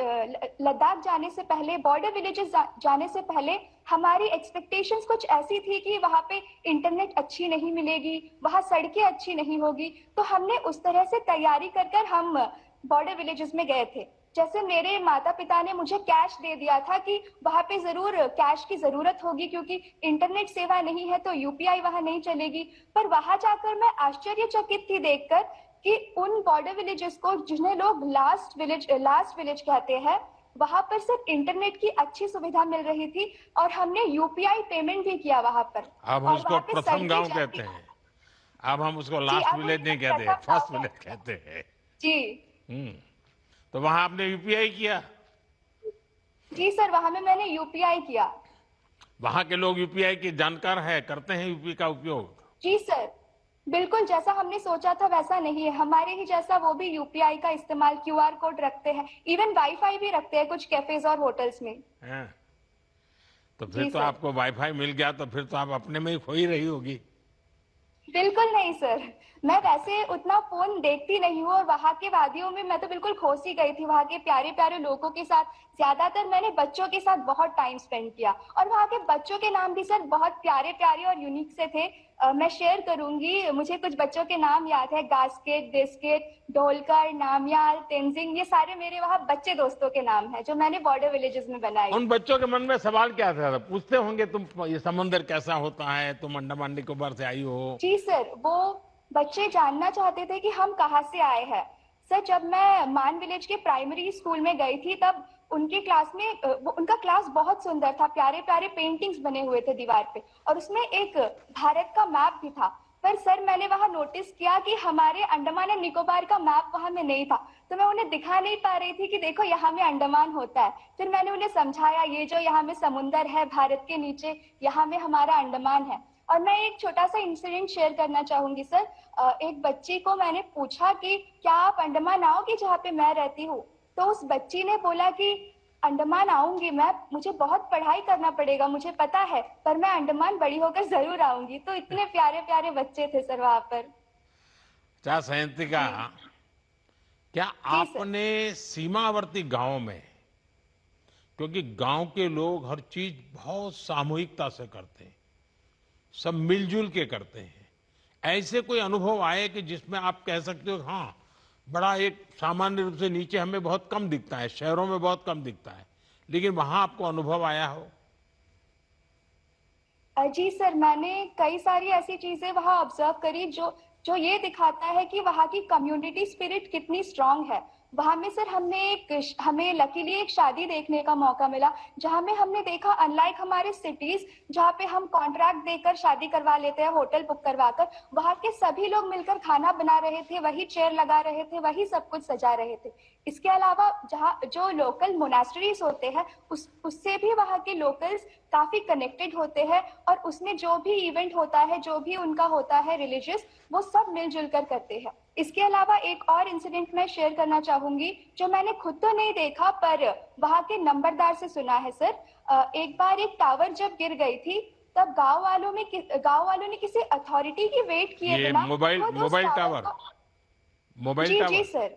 लद्दाख जाने से पहले, बॉर्डर विलेजेस जाने से पहले हमारी एक्सपेक्टेशंस कुछ ऐसी थी कि वहाँ पे इंटरनेट अच्छी नहीं मिलेगी, वहाँ सड़कें अच्छी नहीं होगी, तो हमने उस तरह से तैयारी कर हम बॉर्डर विलेजेस में गए थे। जैसे मेरे माता पिता ने मुझे कैश दे दिया था कि वहाँ पे जरूर कैश की जरूरत होगी क्योंकि इंटरनेट सेवा नहीं है तो यूपीआई वहाँ नहीं चलेगी। पर वहाँ जाकर मैं आश्चर्यचकित थी देखकर कि उन बॉर्डर विलेजेस को, जिन्हें लोग लास्ट विलेज कहते हैं, वहां पर सिर्फ इंटरनेट की अच्छी सुविधा मिल रही थी और हमने यूपीआई पेमेंट भी किया वहां पर। अब हम उसको प्रथम गांव कहते हैं, अब हम उसको लास्ट विलेज नहीं कहते हैं, फर्स्ट विलेज कहते हैं जी। तो वहां आपने यूपीआई किया? जी सर, वहां में मैंने यूपीआई किया। वहां के लोग यूपीआई के जानकार है, करते हैं यूपी का उपयोग? जी सर, बिल्कुल जैसा हमने सोचा था वैसा नहीं है, हमारे ही जैसा वो भी यूपीआई का इस्तेमाल, क्यूआर कोड रखते हैं, इवन वाईफाई भी रखते हैं कुछ कैफेज और होटल्स में। तो फिर तो आपको वाईफाई मिल गया, तो फिर तो आप अपने में ही खोई रही होगी। बिल्कुल नहीं सर, मैं वैसे उतना फोन देखती नहीं हूँ और वहाँ के वादियों में मैं तो बिल्कुल खोस ही गई थी, वहाँ के प्यारे प्यारे लोगों के साथ। ज्यादातर मैंने बच्चों के साथ बहुत टाइम स्पेंड किया और वहाँ के बच्चों के नाम भी सर बहुत प्यारे प्यारे और यूनिक से थे। मैं शेयर करूंगी, मुझे कुछ बच्चों के नाम याद है, गास्केट, बिस्किट, ढोलकर, नामयाल, तेंजिंग, ये सारे मेरे वहाँ बच्चे दोस्तों के नाम हैं जो मैंने बॉर्डर विलेजेस में बनाए। उन बच्चों के मन में सवाल क्या था? पूछते होंगे तुम ये समुद्र कैसा होता है, तुम अंडमान निकोबार से आई हो? जी सर, वो बच्चे जानना चाहते थे कि हम कहाँ से आए हैं। सर, जब मैं मान विलेज के प्राइमरी स्कूल में गई थी तब उनके क्लास में उनका क्लास बहुत सुंदर था, प्यारे प्यारे पेंटिंग्स बने हुए थे दीवार पे और उसमें एक भारत का मैप भी था। पर सर, मैंने वहां नोटिस किया कि हमारे अंडमान एंड निकोबार का मैप वहां में नहीं था, तो मैं उन्हें दिखा नहीं पा रही थी कि देखो यहाँ में अंडमान होता है। फिर मैंने उन्हें समझाया, ये जो यहाँ में समुंदर है भारत के नीचे, यहाँ में हमारा अंडमान है। और मैं एक छोटा सा इंसिडेंट शेयर करना चाहूंगी सर। एक बच्ची को मैंने पूछा कि क्या आप अंडमान आओगी जहाँ पे मैं रहती हूँ, तो उस बच्ची ने बोला कि अंडमान आऊंगी मैं, मुझे बहुत पढ़ाई करना पड़ेगा, मुझे पता है, पर मैं अंडमान बड़ी होकर जरूर आऊंगी। तो इतने प्यारे प्यारे बच्चे थे सर वहां पर। क्या सयंतिका, क्या आपने सीमावर्ती गांव में, क्योंकि गांव के लोग हर चीज बहुत सामूहिकता से करते हैं, सब मिलजुल के करते हैं, ऐसे कोई अनुभव आए कि जिसमें आप कह सकते हो हाँ, बड़ा एक सामान्य रूप से नीचे हमें बहुत कम दिखता है, शहरों में बहुत कम दिखता है, लेकिन वहां आपको अनुभव आया हो? जी सर, मैंने कई सारी ऐसी चीजें वहां ऑब्जर्व करी जो ये दिखाता है कि वहां की कम्युनिटी स्पिरिट कितनी स्ट्रांग है। वहां में सर हमें लकीली एक शादी देखने का मौका मिला जहां में हमने देखा, अनलाइक हमारे सिटीज जहां पे हम कॉन्ट्रैक्ट देकर शादी करवा लेते हैं, होटल बुक करवाकर, वहां के सभी लोग मिलकर खाना बना रहे थे, वही चेयर लगा रहे थे, वही सब कुछ सजा रहे थे। इसके अलावा जहाँ जो लोकल मोनास्ट्रीज होते हैं उससे भी वहाँ के लोकल्स काफी कनेक्टेड होते हैं और उसमें जो भी इवेंट होता है, जो भी उनका होता है रिलीजियस, वो सब मिलजुल कर करते हैं। इसके अलावा एक और इंसिडेंट मैं शेयर करना चाहूंगी जो मैंने खुद तो नहीं देखा पर वहाँ के नंबरदार से सुना है सर। एक बार एक टावर जब गिर गई थी तब गांव वालों ने किसी अथॉरिटी की वेट किए बिना मोबाइल टावर जी सर,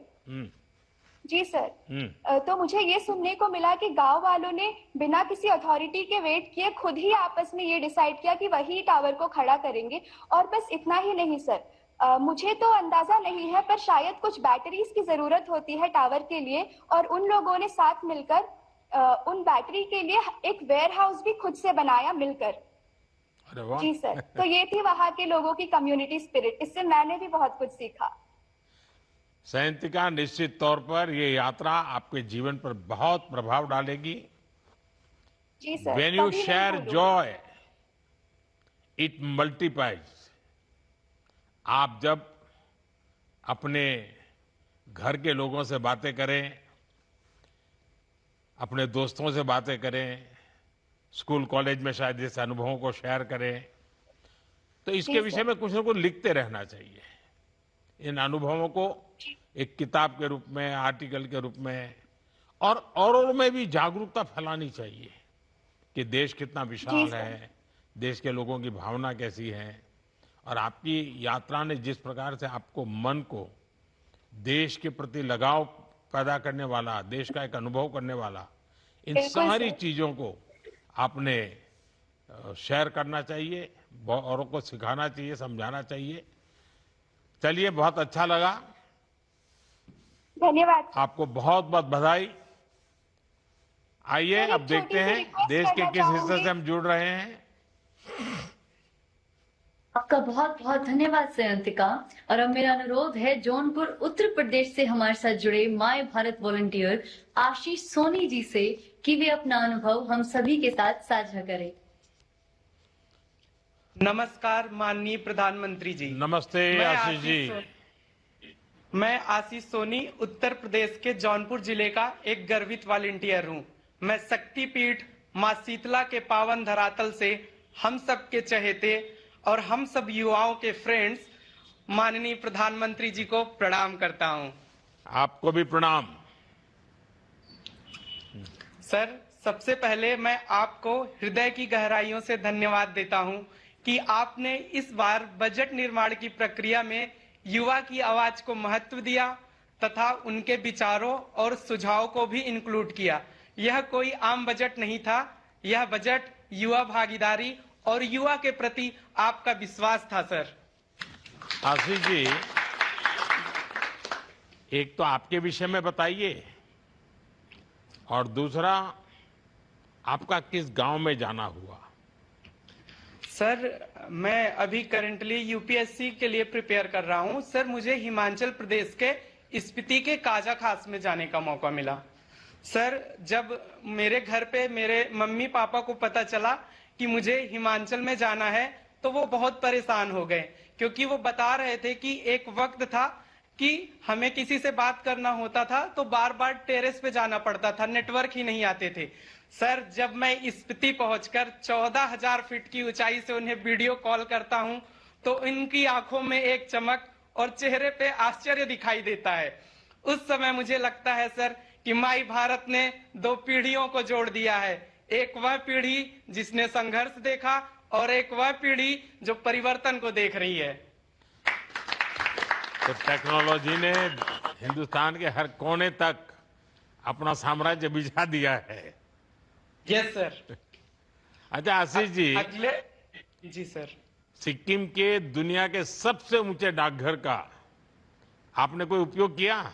जी सर। तो मुझे ये सुनने को मिला कि गांव वालों ने बिना किसी अथॉरिटी के वेट किए खुद ही आपस में ये डिसाइड किया कि वही टावर को खड़ा करेंगे। और बस इतना ही नहीं सर, मुझे तो अंदाजा नहीं है पर शायद कुछ बैटरीज की जरूरत होती है टावर के लिए, और उन लोगों ने साथ मिलकर उन बैटरी के लिए एक वेयर हाउस भी खुद से बनाया मिलकर। अरे वाह। जी सर, तो ये थी वहाँ के लोगों की कम्युनिटी स्पिरिट। इससे मैंने भी बहुत कुछ सीखा। सयंतिका, निश्चित तौर पर ये यात्रा आपके जीवन पर बहुत प्रभाव डालेगी। जी सर। When you कभी नहीं share भूलूंगी। joy, it multiplies. आप जब अपने घर के लोगों से बातें करें, अपने दोस्तों से बातें करें, स्कूल कॉलेज में शायद इस अनुभवों को शेयर करें, तो इसके विषय में कुछ न कुछ लिखते रहना चाहिए। इन अनुभवों को एक किताब के रूप में, आर्टिकल के रूप में, और औरों में भी जागरूकता फैलानी चाहिए कि देश कितना विशाल है, देश के लोगों की भावना कैसी है। और आपकी यात्रा ने जिस प्रकार से आपको मन को देश के प्रति लगाव पैदा करने वाला, देश का एक अनुभव करने वाला, इन सारी चीजों को आपने शेयर करना चाहिए, औरों को सिखाना चाहिए, समझाना चाहिए। चलिए, बहुत अच्छा लगा। धन्यवाद। आपको बहुत बहुत बधाई। आइए अब देखते हैं देश के किस हिस्से से हम जुड़ रहे हैं। आपका बहुत बहुत धन्यवाद सयंतिका। और अब मेरा अनुरोध है जौनपुर उत्तर प्रदेश से हमारे साथ जुड़े माय भारत वॉलंटियर आशीष सोनी जी से कि वे अपना अनुभव हम सभी के साथ साझा करें। नमस्कार माननीय प्रधानमंत्री जी। नमस्ते आशीष जी। मैं आशीष सोनी उत्तर प्रदेश के जौनपुर जिले का एक गर्वित वॉलंटियर हूँ। मैं शक्तिपीठ माँ शीतला के पावन धरातल से हम सब के चहेते और हम सब युवाओं के फ्रेंड्स माननीय प्रधानमंत्री जी को प्रणाम करता हूँ। आपको भी प्रणाम। सर, सबसे पहले मैं आपको हृदय की गहराइयों से धन्यवाद देता हूँ कि आपने इस बार बजट निर्माण की प्रक्रिया में युवा की आवाज को महत्व दिया तथा उनके विचारों और सुझावों को भी इंक्लूड किया। यह कोई आम बजट नहीं था, यह बजट युवा भागीदारी और युवा के प्रति आपका विश्वास था। सर आशीष जी, एक तो आपके विषय में बताइए, और दूसरा आपका किस गांव में जाना हुआ? सर, मैं अभी करंटली यूपीएससी के लिए प्रिपेयर कर रहा हूं। सर, मुझे हिमाचल प्रदेश के स्पीति के काजा खास में जाने का मौका मिला। सर, जब मेरे घर पे मेरे मम्मी पापा को पता चला कि मुझे हिमाचल में जाना है तो वो बहुत परेशान हो गए, क्योंकि वो बता रहे थे कि एक वक्त था कि हमें किसी से बात करना होता था तो बार बार टेरेस पे जाना पड़ता था, नेटवर्क ही नहीं आते थे। सर, जब मैं स्पीति पहुंचकर 14,000 फीट की ऊंचाई से उन्हें वीडियो कॉल करता हूं तो इनकी आंखों में एक चमक और चेहरे पे आश्चर्य दिखाई देता है। उस समय मुझे लगता है सर कि माई भारत ने दो पीढ़ियों को जोड़ दिया है। एक वह पीढ़ी जिसने संघर्ष देखा और एक वह पीढ़ी जो परिवर्तन को देख रही है। तो टेक्नोलॉजी ने हिंदुस्तान के हर कोने तक अपना साम्राज्य बिछा दिया है। Yes sir. अच्छा आशीष जी, अगले जी सर, सिक्किम के दुनिया के सबसे ऊंचे डाकघर का आपने कोई उपयोग किया?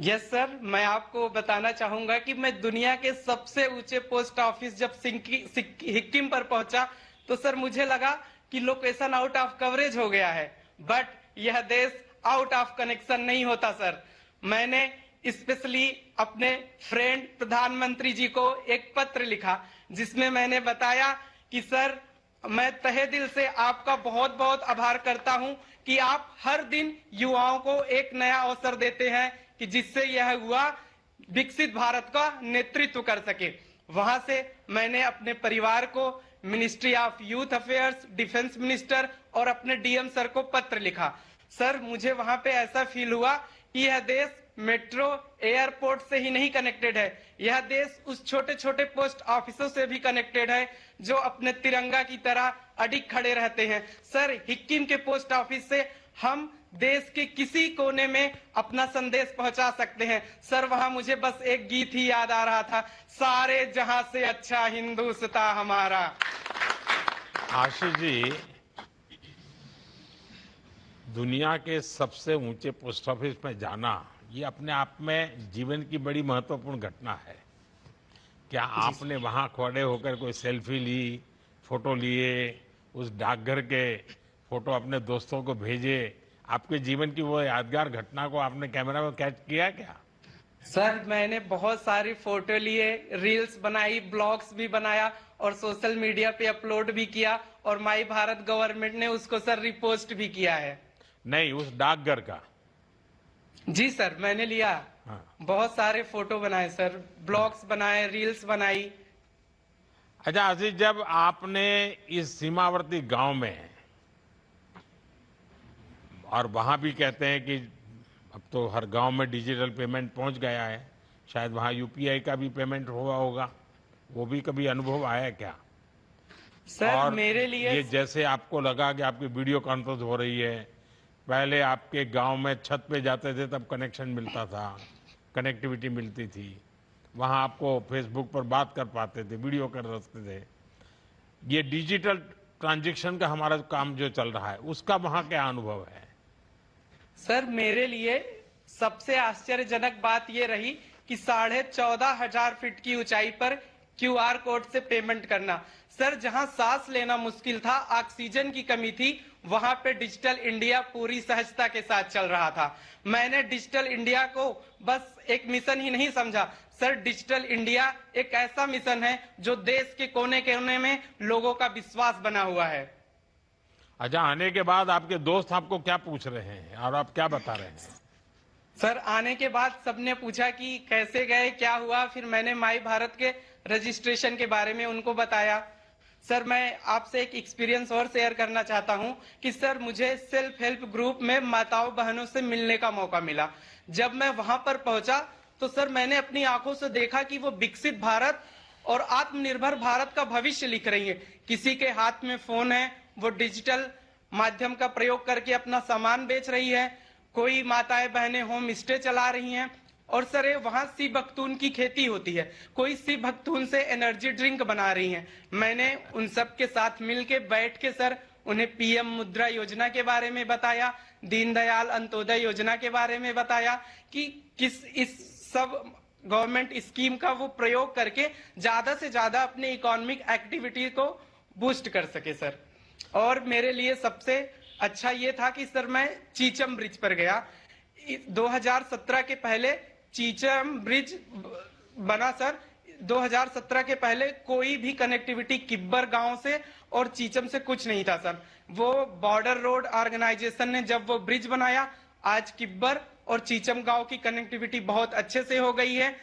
यस सर, मैं आपको बताना चाहूंगा कि मैं दुनिया के सबसे ऊंचे पोस्ट ऑफिस जब सिक्किम पर पहुंचा तो सर मुझे लगा कि लोकेशन आउट ऑफ कवरेज हो गया है, बट यह देश आउट ऑफ कनेक्शन नहीं होता सर। मैंने स्पेशली अपने फ्रेंड प्रधानमंत्री जी को एक पत्र लिखा जिसमें मैंने बताया कि सर, मैं तहे दिल से आपका बहुत बहुत आभार करता हूं कि आप हर दिन युवाओं को एक नया अवसर देते हैं कि जिससे यह युवा विकसित भारत का नेतृत्व कर सके। वहां से मैंने अपने परिवार को, ministry of youth affairs, defence minister और अपने डीएम सर को पत्र लिखा। सर, मुझे वहां पे ऐसा फील हुआ कि यह देश मेट्रो, एयरपोर्ट से ही नहीं कनेक्टेड है, यह देश उस छोटे छोटे पोस्ट ऑफिसों से भी कनेक्टेड है जो अपने तिरंगा की तरह अडिग खड़े रहते हैं। सर, सिक्किम के पोस्ट ऑफिस से हम देश के किसी कोने में अपना संदेश पहुंचा सकते हैं। सर वहां मुझे बस एक गीत ही याद आ रहा था, सारे जहां से अच्छा हिंदुस्तान हमारा। आशीष जी, दुनिया के सबसे ऊंचे पोस्ट ऑफिस में जाना ये अपने आप में जीवन की बड़ी महत्वपूर्ण घटना है। क्या आपने वहां खड़े होकर कोई सेल्फी ली, फोटो लिए, उस डाकघर के फोटो अपने दोस्तों को भेजे? आपके जीवन की वो यादगार घटना को आपने कैमरा में कैच किया क्या? सर मैंने बहुत सारी फोटो लिए, रील्स बनाई, ब्लॉग्स भी बनाया और सोशल मीडिया पे अपलोड भी किया और माई भारत गवर्नमेंट ने उसको सर रिपोस्ट भी किया है। नहीं, उस डाकघर का? जी सर मैंने लिया। हाँ। बहुत सारे फोटो बनाए सर, ब्लॉग्स बनाए, रील्स बनाई। अच्छा आशीष, जब आपने इस सीमावर्ती गांव में, और वहां भी कहते हैं कि अब तो हर गांव में डिजिटल पेमेंट पहुंच गया है, शायद वहां यूपीआई का भी पेमेंट हुआ होगा, वो भी कभी अनुभव आया क्या? सर और मेरे लिए ये जैसे आपको लगा कि आपकी वीडियो कॉन्फ्रेंस हो रही है, पहले आपके गांव में छत पे जाते थे तब कनेक्शन मिलता था, कनेक्टिविटी मिलती थी, वहां आपको फेसबुक पर बात कर पाते थे, वीडियो कर सकते थे। ये डिजिटल ट्रांजैक्शन का हमारा काम जो चल रहा है उसका वहां क्या अनुभव है? सर मेरे लिए सबसे आश्चर्यजनक बात ये रही कि 14,500 फीट की ऊंचाई पर क्यूआर कोड से पेमेंट करना। सर जहां सांस लेना मुश्किल था, ऑक्सीजन की कमी थी, वहां पे डिजिटल इंडिया पूरी सहजता के साथ चल रहा था। मैंने डिजिटल इंडिया को बस एक मिशन ही नहीं समझा सर, डिजिटल इंडिया एक ऐसा मिशन है जो देश के कोने कोने में लोगों का विश्वास बना हुआ है। अच्छा, आने के बाद आपके दोस्त आपको क्या पूछ रहे हैं और आप क्या बता रहे हैं? सर आने के बाद सबने पूछा कि कैसे गए, क्या हुआ, फिर मैंने माई भारत के रजिस्ट्रेशन के बारे में उनको बताया। सर मैं आपसे एक एक्सपीरियंस और शेयर करना चाहता हूं कि सर मुझे सेल्फ हेल्प ग्रुप में माताओं बहनों से मिलने का मौका मिला। जब मैं वहां पर पहुंचा तो सर मैंने अपनी आंखों से देखा कि वो विकसित भारत और आत्मनिर्भर भारत का भविष्य लिख रही है। किसी के हाथ में फोन है, वो डिजिटल माध्यम का प्रयोग करके अपना सामान बेच रही है, कोई माताएं बहनें होम स्टे चला रही हैं, और सर ये वहां सी बख्तून की खेती होती है, कोई सी बख्तून से एनर्जी ड्रिंक बना रही हैं। मैंने उन सब के साथ मिलके बैठ के सर उन्हें पीएम मुद्रा योजना के बारे में बताया, दीनदयाल अंत्योदय योजना के बारे में बताया कि किस इस सब गवर्नमेंट स्कीम का वो प्रयोग करके ज्यादा से ज्यादा अपने इकोनॉमिक एक्टिविटी को बूस्ट कर सके सर। और मेरे लिए सबसे अच्छा ये था कि सर मैं चीचम ब्रिज पर गया। 2017 के पहले चीचम ब्रिज बना सर। 2017 के पहले कोई भी कनेक्टिविटी किब्बर गांव से और चीचम से कुछ नहीं था सर। वो बॉर्डर रोड ऑर्गेनाइजेशन ने जब वो ब्रिज बनाया, आज किब्बर और चीचम गांव की कनेक्टिविटी बहुत अच्छे से हो गई है।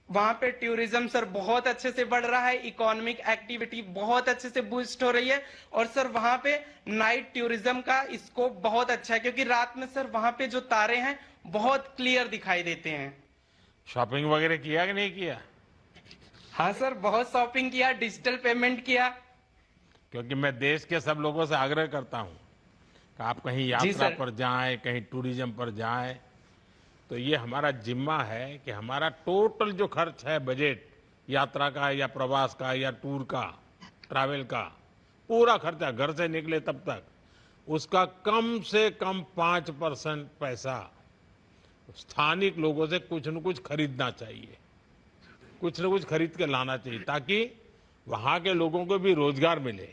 वहां पे टूरिज्म सर बहुत अच्छे से बढ़ रहा है, इकोनॉमिक एक्टिविटी बहुत अच्छे से बूस्ट हो रही है, और सर वहां पे नाइट टूरिज्म का स्कोप बहुत अच्छा है, क्योंकि रात में सर वहां पे जो तारे हैं बहुत क्लियर दिखाई देते हैं। शॉपिंग वगैरह किया कि नहीं किया? हाँ सर बहुत शॉपिंग किया, डिजिटल पेमेंट किया। क्योंकि मैं देश के सब लोगों से आग्रह करता हूं कि आप कहीं यात्रा पर जाएं, कहीं टूरिज्म पर जाएं, तो ये हमारा जिम्मा है कि हमारा टोटल जो खर्च है, बजट यात्रा का या प्रवास का या टूर का, ट्रैवल का, पूरा खर्चा घर से निकले तब तक उसका कम से कम 5% पैसा स्थानिक लोगों से कुछ न कुछ खरीदना चाहिए, कुछ न कुछ खरीद के लाना चाहिए, ताकि वहां के लोगों को भी रोजगार मिले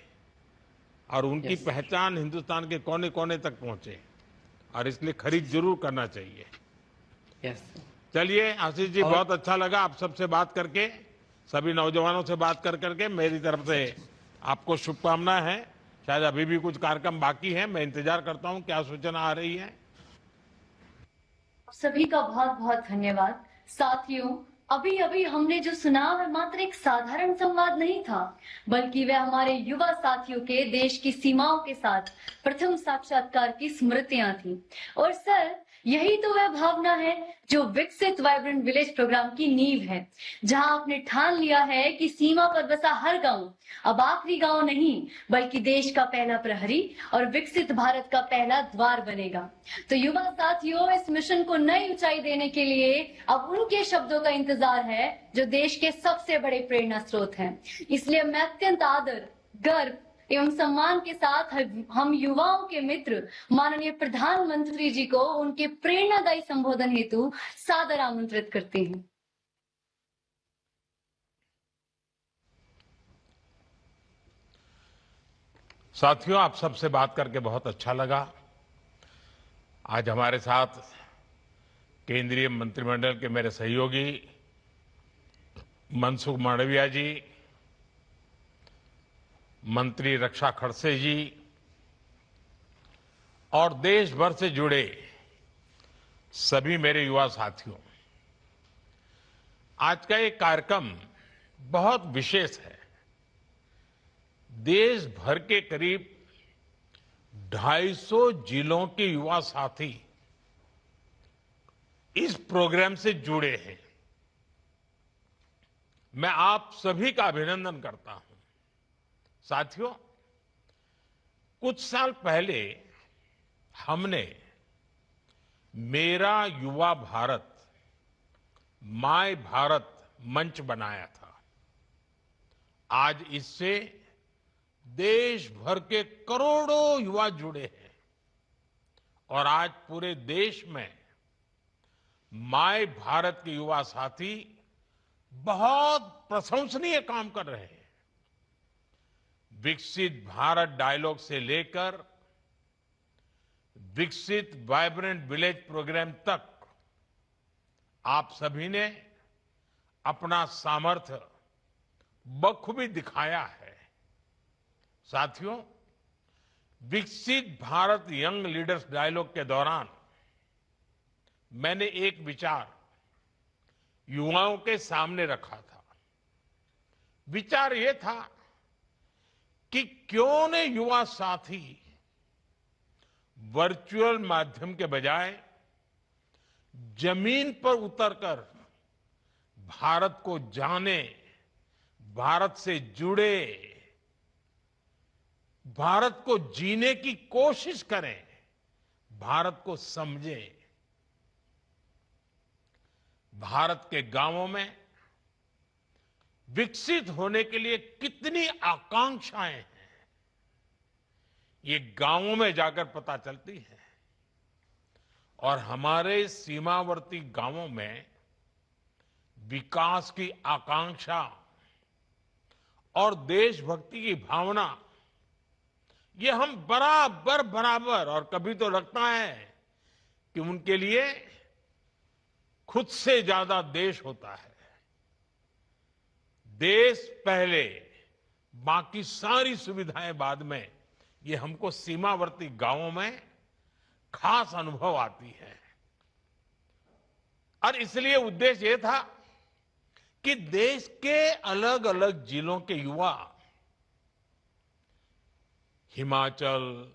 और उनकी पहचान हिंदुस्तान के कोने कोने तक पहुंचे, और इसलिए खरीद जरूर करना चाहिए। चलिए आशीष जी, बहुत अच्छा लगा आप सबसे बात करके, सभी नौजवानों से बात कर करके। मेरी तरफ से आपको शुभकामनाएं हैं। शायद अभी भी कुछ कार्यक्रम बाकी हैं, मैं इंतजार करता हूं क्या सूचना आ रही है। सभी का बहुत बहुत धन्यवाद। साथियों, अभी अभी हमने जो सुना वह मात्र एक साधारण संवाद नहीं था, बल्कि वह हमारे युवा साथियों के देश की सीमाओं के साथ प्रथम साक्षात्कार की स्मृतियां थी। और सर, यही तो वह भावना है जो विकसित वाइब्रेंट विलेज प्रोग्राम की नींव है, जहां आपने ठान लिया है कि सीमा पर बसा हर गांव अब आखिरी गांव नहीं बल्कि देश का पहला प्रहरी और विकसित भारत का पहला द्वार बनेगा। तो युवा साथियों, इस मिशन को नई ऊंचाई देने के लिए अब उनके शब्दों का इंतजार है जो देश के सबसे बड़े प्रेरणा स्रोत हैं। इसलिए मैं अत्यंत आदर, गर्व एवं सम्मान के साथ हम युवाओं के मित्र माननीय प्रधानमंत्री जी को उनके प्रेरणादायी संबोधन हेतु सादर आमंत्रित करती हूँ। साथियों, आप सबसे बात करके बहुत अच्छा लगा। आज हमारे साथ केंद्रीय मंत्रिमंडल के मेरे सहयोगी मनसुख मांडविया जी, मंत्री रक्षा खड़से जी और देश भर से जुड़े सभी मेरे युवा साथियों, आज का ये कार्यक्रम बहुत विशेष है। देश भर के करीब 250 जिलों के युवा साथी इस प्रोग्राम से जुड़े हैं। मैं आप सभी का अभिनंदन करता हूं। साथियों, कुछ साल पहले हमने मेरा युवा भारत, माय भारत मंच बनाया था। आज इससे देश भर के करोड़ों युवा जुड़े हैं और आज पूरे देश में माय भारत के युवा साथी बहुत प्रशंसनीय काम कर रहे हैं। विकसित भारत डायलॉग से लेकर विकसित वाइब्रेंट विलेज प्रोग्राम तक आप सभी ने अपना सामर्थ्य बखूबी दिखाया है। साथियों, विकसित भारत यंग लीडर्स डायलॉग के दौरान मैंने एक विचार युवाओं के सामने रखा था। विचार यह था कि क्यों न युवा साथी वर्चुअल माध्यम के बजाय जमीन पर उतरकर भारत को जाने, भारत से जुड़े, भारत को जीने की कोशिश करें, भारत को समझें। भारत के गांवों में विकसित होने के लिए कितनी आकांक्षाएं हैं, ये गांवों में जाकर पता चलती है। और हमारे सीमावर्ती गांवों में विकास की आकांक्षा और देशभक्ति की भावना, ये हम बराबर और कभी तो लगता है कि उनके लिए खुद से ज्यादा देश होता है। देश पहले, बाकी सारी सुविधाएं बाद में, ये हमको सीमावर्ती गांवों में खास अनुभव आती है। और इसलिए उद्देश्य ये था कि देश के अलग अलग जिलों के युवा हिमाचल,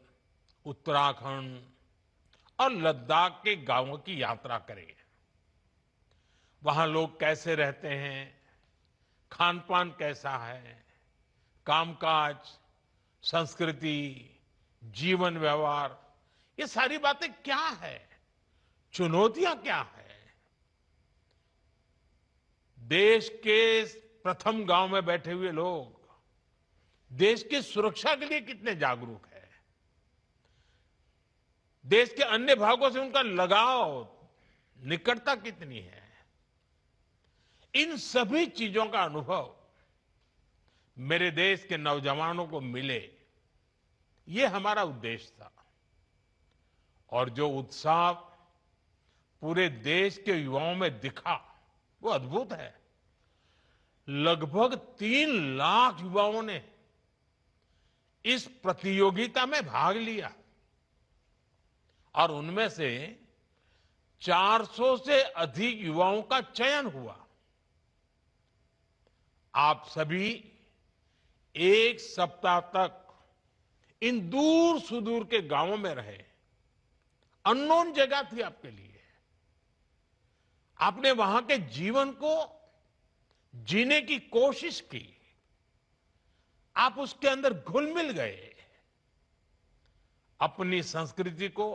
उत्तराखंड और लद्दाख के गांवों की यात्रा करें। वहां लोग कैसे रहते हैं, खान पान कैसा है, कामकाज, संस्कृति, जीवन व्यवहार, ये सारी बातें क्या है, चुनौतियां क्या है। देश के प्रथम गांव में बैठे हुए लोग देश की सुरक्षा के लिए कितने जागरूक है, देश के अन्य भागों से उनका लगाव, निकटता कितनी है, इन सभी चीजों का अनुभव मेरे देश के नौजवानों को मिले, ये हमारा उद्देश्य था। और जो उत्साह पूरे देश के युवाओं में दिखा वो अद्भुत है। लगभग 3 लाख युवाओं ने इस प्रतियोगिता में भाग लिया और उनमें से 400 से अधिक युवाओं का चयन हुआ। आप सभी एक सप्ताह तक इन दूर सुदूर के गांवों में रहे, अननोन जगह थी आपके लिए। आपने वहां के जीवन को जीने की कोशिश की, आप उसके अंदर घुल मिल गए, अपनी संस्कृति को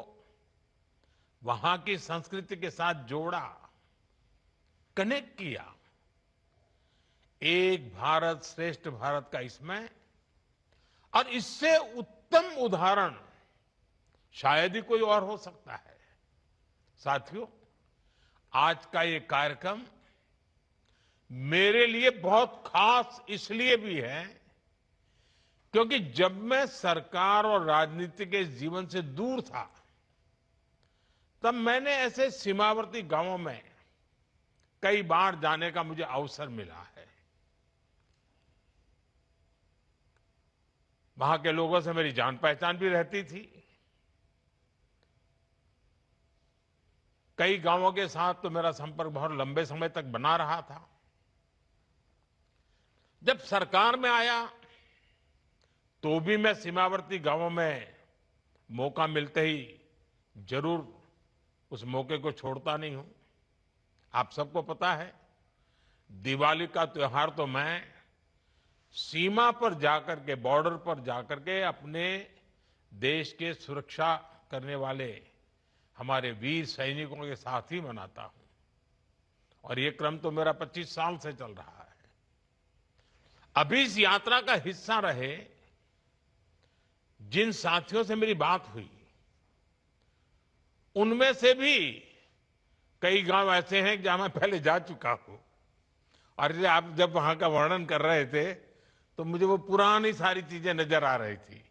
वहां की संस्कृति के साथ जोड़ा, कनेक्ट किया। एक भारत श्रेष्ठ भारत का इसमें, और इससे उत्तम उदाहरण शायद ही कोई और हो सकता है। साथियों, आज का ये कार्यक्रम मेरे लिए बहुत खास इसलिए भी है क्योंकि जब मैं सरकार और राजनीति के जीवन से दूर था, तब मैंने ऐसे सीमावर्ती गांवों में कई बार जाने का मुझे अवसर मिला है। वहां के लोगों से मेरी जान पहचान भी रहती थी। कई गांवों के साथ तो मेरा संपर्क बहुत लंबे समय तक बना रहा था। जब सरकार में आया तो भी मैं सीमावर्ती गांवों में मौका मिलते ही जरूर उस मौके को छोड़ता नहीं हूं। आप सबको पता है, दिवाली का त्योहार तो मैं सीमा पर जाकर के, बॉर्डर पर जाकर के अपने देश के सुरक्षा करने वाले हमारे वीर सैनिकों के साथ ही मनाता हूं। और ये क्रम तो मेरा 25 साल से चल रहा है। अभी इस यात्रा का हिस्सा रहे जिन साथियों से मेरी बात हुई, उनमें से भी कई गांव ऐसे हैं जहां मैं पहले जा चुका हूं। और आप जब वहां का वर्णन कर रहे थे तो मुझे वो पुरानी सारी चीजें नजर आ रही थी।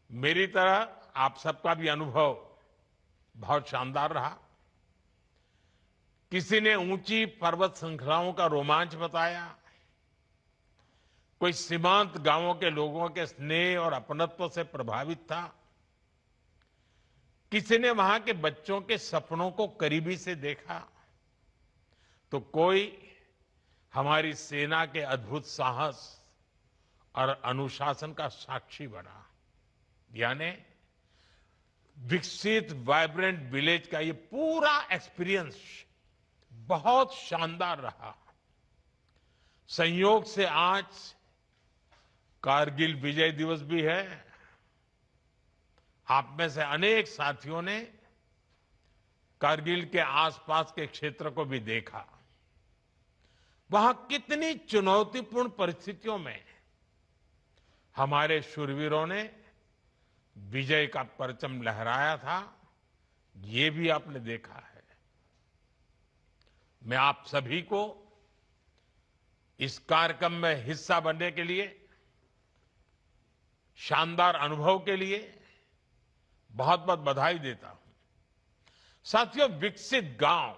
मेरी तरह आप सबका भी अनुभव बहुत शानदार रहा। किसी ने ऊंची पर्वत श्रृंखलाओं का रोमांच बताया, कोई सीमांत गांवों के लोगों के स्नेह और अपनत्व से प्रभावित था, किसी ने वहां के बच्चों के सपनों को करीबी से देखा, तो कोई हमारी सेना के अद्भुत साहस और अनुशासन का साक्षी बना। यानी विकसित वाइब्रेंट विलेज का ये पूरा एक्सपीरियंस बहुत शानदार रहा। संयोग से आज कारगिल विजय दिवस भी है। आप में से अनेक साथियों ने कारगिल के आसपास के क्षेत्र को भी देखा। वहां कितनी चुनौतीपूर्ण परिस्थितियों में हमारे शूरवीरों ने विजय का परचम लहराया था, ये भी आपने देखा है। मैं आप सभी को इस कार्यक्रम में हिस्सा बनने के लिए, शानदार अनुभव के लिए बहुत बहुत बधाई देता हूं। साथियों, विकसित गांव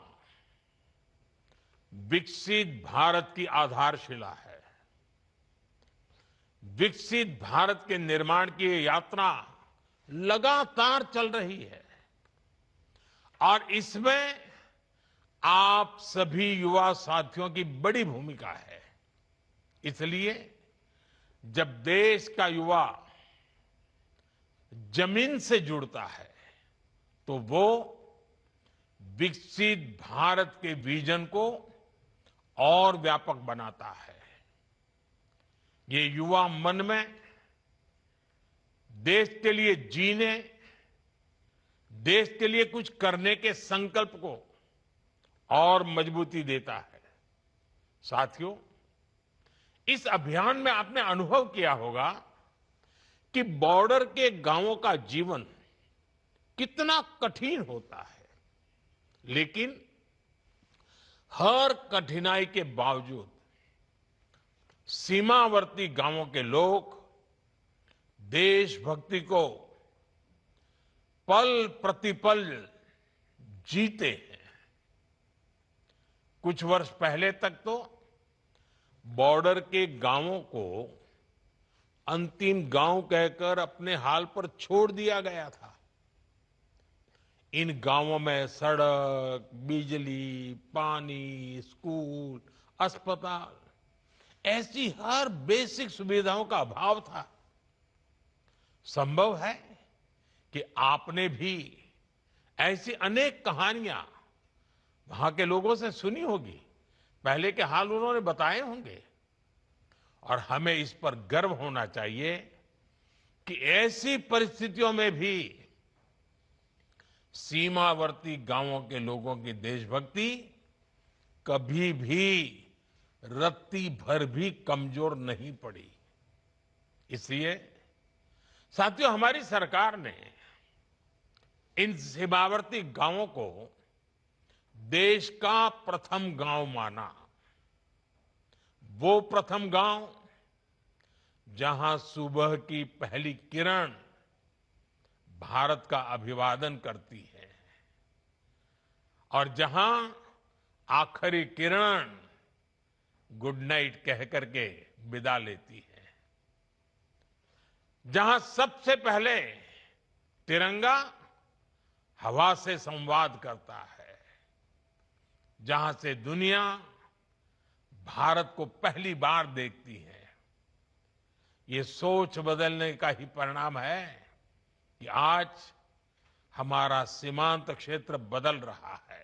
विकसित भारत की आधारशिला है। विकसित भारत के निर्माण की ये यात्रा लगातार चल रही है और इसमें आप सभी युवा साथियों की बड़ी भूमिका है। इसलिए जब देश का युवा जमीन से जुड़ता है तो वो विकसित भारत के विजन को और व्यापक बनाता है। ये युवा मन में देश के लिए जीने, देश के लिए कुछ करने के संकल्प को और मजबूती देता है। साथियों, इस अभियान में आपने अनुभव किया होगा कि बॉर्डर के गांवों का जीवन कितना कठिन होता है, लेकिन हर कठिनाई के बावजूद सीमावर्ती गांवों के लोग देशभक्ति को पल प्रतिपल जीते हैं। कुछ वर्ष पहले तक तो बॉर्डर के गांवों को अंतिम गांव कहकर अपने हाल पर छोड़ दिया गया था। इन गांवों में सड़क, बिजली, पानी, स्कूल, अस्पताल, ऐसी हर बेसिक सुविधाओं का अभाव था। संभव है कि आपने भी ऐसी अनेक कहानियां वहां के लोगों से सुनी होगी, पहले के हाल उन्होंने बताए होंगे, और हमें इस पर गर्व होना चाहिए कि ऐसी परिस्थितियों में भी सीमावर्ती गांवों के लोगों की देशभक्ति कभी भी रत्ती भर भी कमजोर नहीं पड़ी। इसलिए साथियों, हमारी सरकार ने इन सीमावर्ती गांवों को देश का प्रथम गांव माना। वो प्रथम गांव जहां सुबह की पहली किरण भारत का अभिवादन करती है और जहां आखिरी किरण गुड नाइट कह करके विदा लेती है, जहां सबसे पहले तिरंगा हवा से संवाद करता है, जहां से दुनिया भारत को पहली बार देखती है। ये सोच बदलने का ही परिणाम है कि आज हमारा सीमांत क्षेत्र बदल रहा है।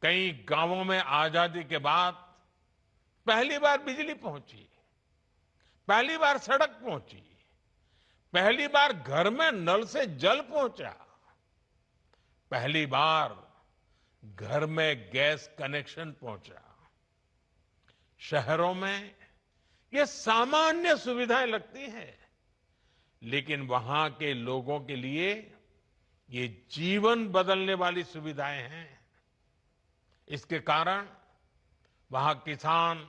कई गांवों में आजादी के बाद पहली बार बिजली पहुंची, पहली बार सड़क पहुंची, पहली बार घर में नल से जल पहुंचा, पहली बार घर में गैस कनेक्शन पहुंचा। शहरों में ये सामान्य सुविधाएं लगती हैं, लेकिन वहां के लोगों के लिए ये जीवन बदलने वाली सुविधाएं हैं। इसके कारण वहां किसान,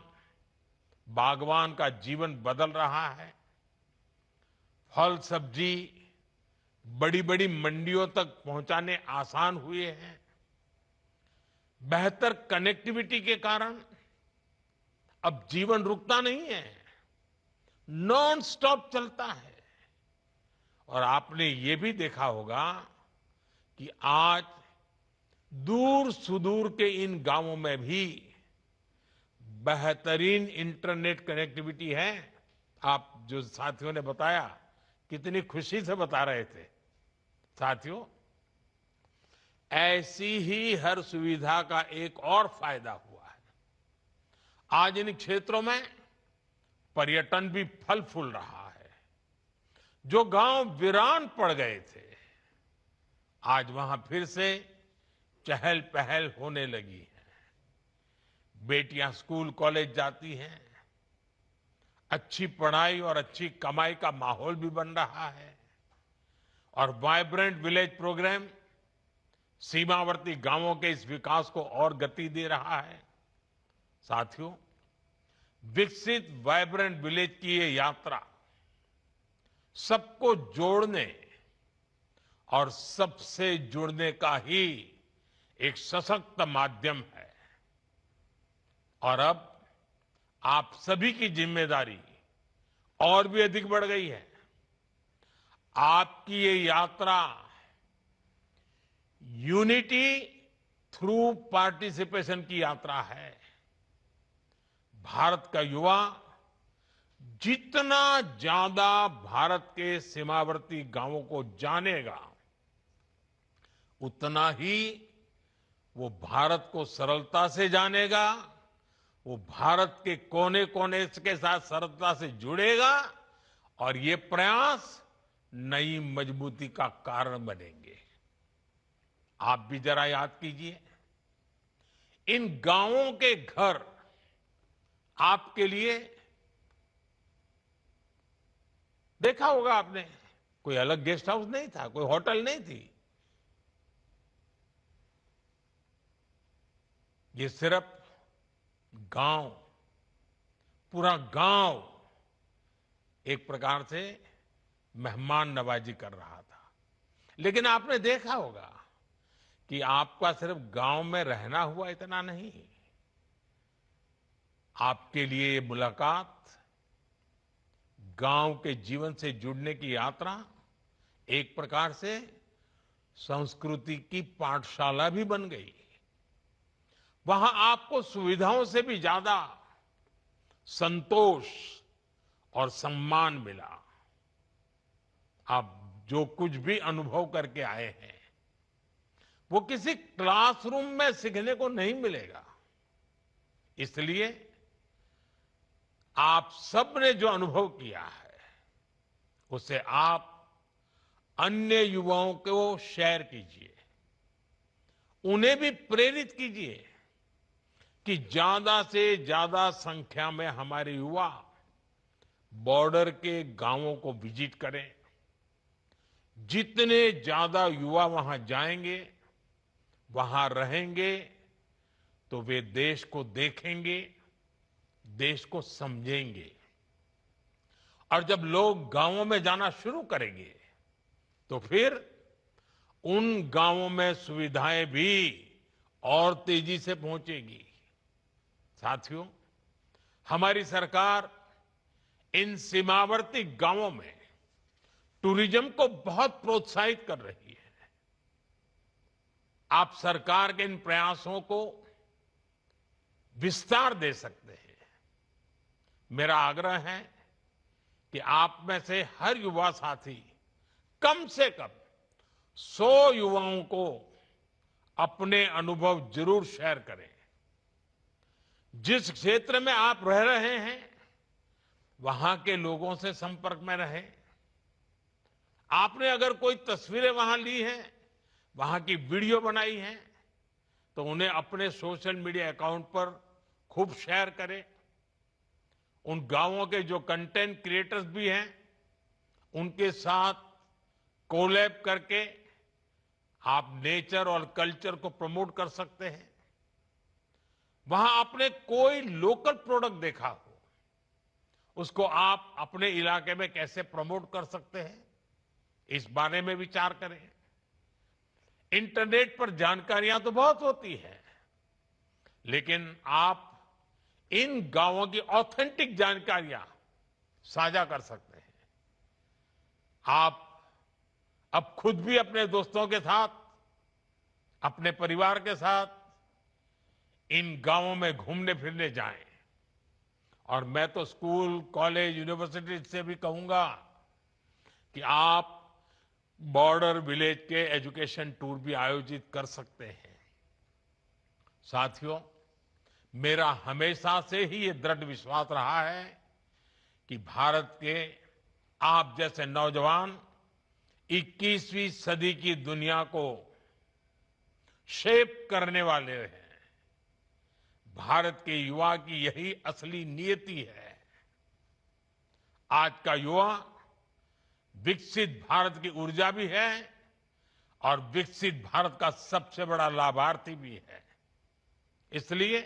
बागवान का जीवन बदल रहा है। फल सब्जी बड़ी बड़ी मंडियों तक पहुंचाने आसान हुए हैं। बेहतर कनेक्टिविटी के कारण अब जीवन रुकता नहीं है, नॉन स्टॉप चलता है। और आपने ये भी देखा होगा कि आज दूर सुदूर के इन गांवों में भी बेहतरीन इंटरनेट कनेक्टिविटी है। आप जो साथियों ने बताया, कितनी खुशी से बता रहे थे। साथियों, ऐसी ही हर सुविधा का एक और फायदा हुआ है। आज इन क्षेत्रों में पर्यटन भी फल फूल रहा है। जो गांव वीरान पड़ गए थे, आज वहां फिर से चहल पहल होने लगी है। बेटियां स्कूल कॉलेज जाती हैं, अच्छी पढ़ाई और अच्छी कमाई का माहौल भी बन रहा है। और वाइब्रेंट विलेज प्रोग्राम सीमावर्ती गांवों के इस विकास को और गति दे रहा है। साथियों, विकसित वाइब्रेंट विलेज की ये यात्रा सबको जोड़ने और सबसे जुड़ने का ही एक सशक्त माध्यम है। और अब आप सभी की जिम्मेदारी और भी अधिक बढ़ गई है। आपकी ये यात्रा यूनिटी थ्रू पार्टिसिपेशन की यात्रा है। भारत का युवा जितना ज्यादा भारत के सीमावर्ती गांवों को जानेगा, उतना ही वो भारत को सरलता से जानेगा, वो भारत के कोने कोने के साथ सरलता से जुड़ेगा और ये प्रयास नई मजबूती का कारण बनेंगे। आप भी जरा याद कीजिए, इन गांवों के घर आपके लिए, देखा होगा आपने, कोई अलग गेस्ट हाउस नहीं था, कोई होटल नहीं थी। ये सिर्फ गांव, पूरा गांव एक प्रकार से मेहमान नवाजी कर रहा था। लेकिन आपने देखा होगा कि आपका सिर्फ गांव में रहना हुआ इतना नहीं, आपके लिए ये मुलाकात गांव के जीवन से जुड़ने की यात्रा एक प्रकार से संस्कृति की पाठशाला भी बन गई। वहां आपको सुविधाओं से भी ज्यादा संतोष और सम्मान मिला। आप जो कुछ भी अनुभव करके आए हैं वो किसी क्लासरूम में सीखने को नहीं मिलेगा। इसलिए आप सब ने जो अनुभव किया है उसे आप अन्य युवाओं को शेयर कीजिए, उन्हें भी प्रेरित कीजिए कि ज्यादा से ज्यादा संख्या में हमारे युवा बॉर्डर के गांवों को विजिट करें। जितने ज्यादा युवा वहां जाएंगे, वहां रहेंगे, तो वे देश को देखेंगे, देश को समझेंगे। और जब लोग गांवों में जाना शुरू करेंगे तो फिर उन गांवों में सुविधाएं भी और तेजी से पहुंचेगी। साथियों, हमारी सरकार इन सीमावर्ती गांवों में टूरिज्म को बहुत प्रोत्साहित कर रही है। आप सरकार के इन प्रयासों को विस्तार दे सकते हैं। मेरा आग्रह है कि आप में से हर युवा साथी कम से कम 100 युवाओं को अपने अनुभव जरूर शेयर करें। जिस क्षेत्र में आप रह रहे हैं वहां के लोगों से संपर्क में रहें। आपने अगर कोई तस्वीरें वहां ली हैं, वहां की वीडियो बनाई है, तो उन्हें अपने सोशल मीडिया अकाउंट पर खूब शेयर करें। उन गांवों के जो कंटेंट क्रिएटर्स भी हैं उनके साथ कोलैब करके आप नेचर और कल्चर को प्रमोट कर सकते हैं। वहां आपने कोई लोकल प्रोडक्ट देखा हो, उसको आप अपने इलाके में कैसे प्रमोट कर सकते हैं, इस बारे में विचार करें। इंटरनेट पर जानकारियां तो बहुत होती है, लेकिन आप इन गांवों की ऑथेंटिक जानकारियां साझा कर सकते हैं। आप अब खुद भी अपने दोस्तों के साथ, अपने परिवार के साथ इन गांवों में घूमने फिरने जाएं। और मैं तो स्कूल, कॉलेज, यूनिवर्सिटी से भी कहूंगा कि आप बॉर्डर विलेज के एजुकेशन टूर भी आयोजित कर सकते हैं। साथियों, मेरा हमेशा से ही ये दृढ़ विश्वास रहा है कि भारत के आप जैसे नौजवान 21वीं सदी की दुनिया को शेप करने वाले हैं। भारत के युवा की यही असली नियति है। आज का युवा विकसित भारत की ऊर्जा भी है और विकसित भारत का सबसे बड़ा लाभार्थी भी है। इसलिए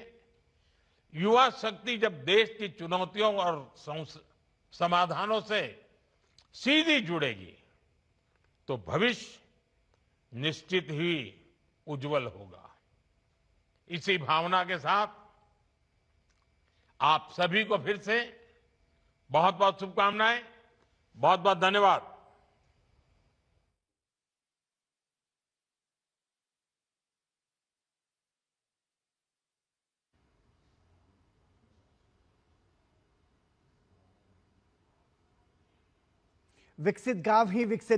युवा शक्ति जब देश की चुनौतियों और समाधानों से सीधी जुड़ेगी तो भविष्य निश्चित ही उज्जवल होगा। इसी भावना के साथ आप सभी को फिर से बहुत बहुत शुभकामनाएं, बहुत बहुत धन्यवाद। विकसित गांव ही विकसित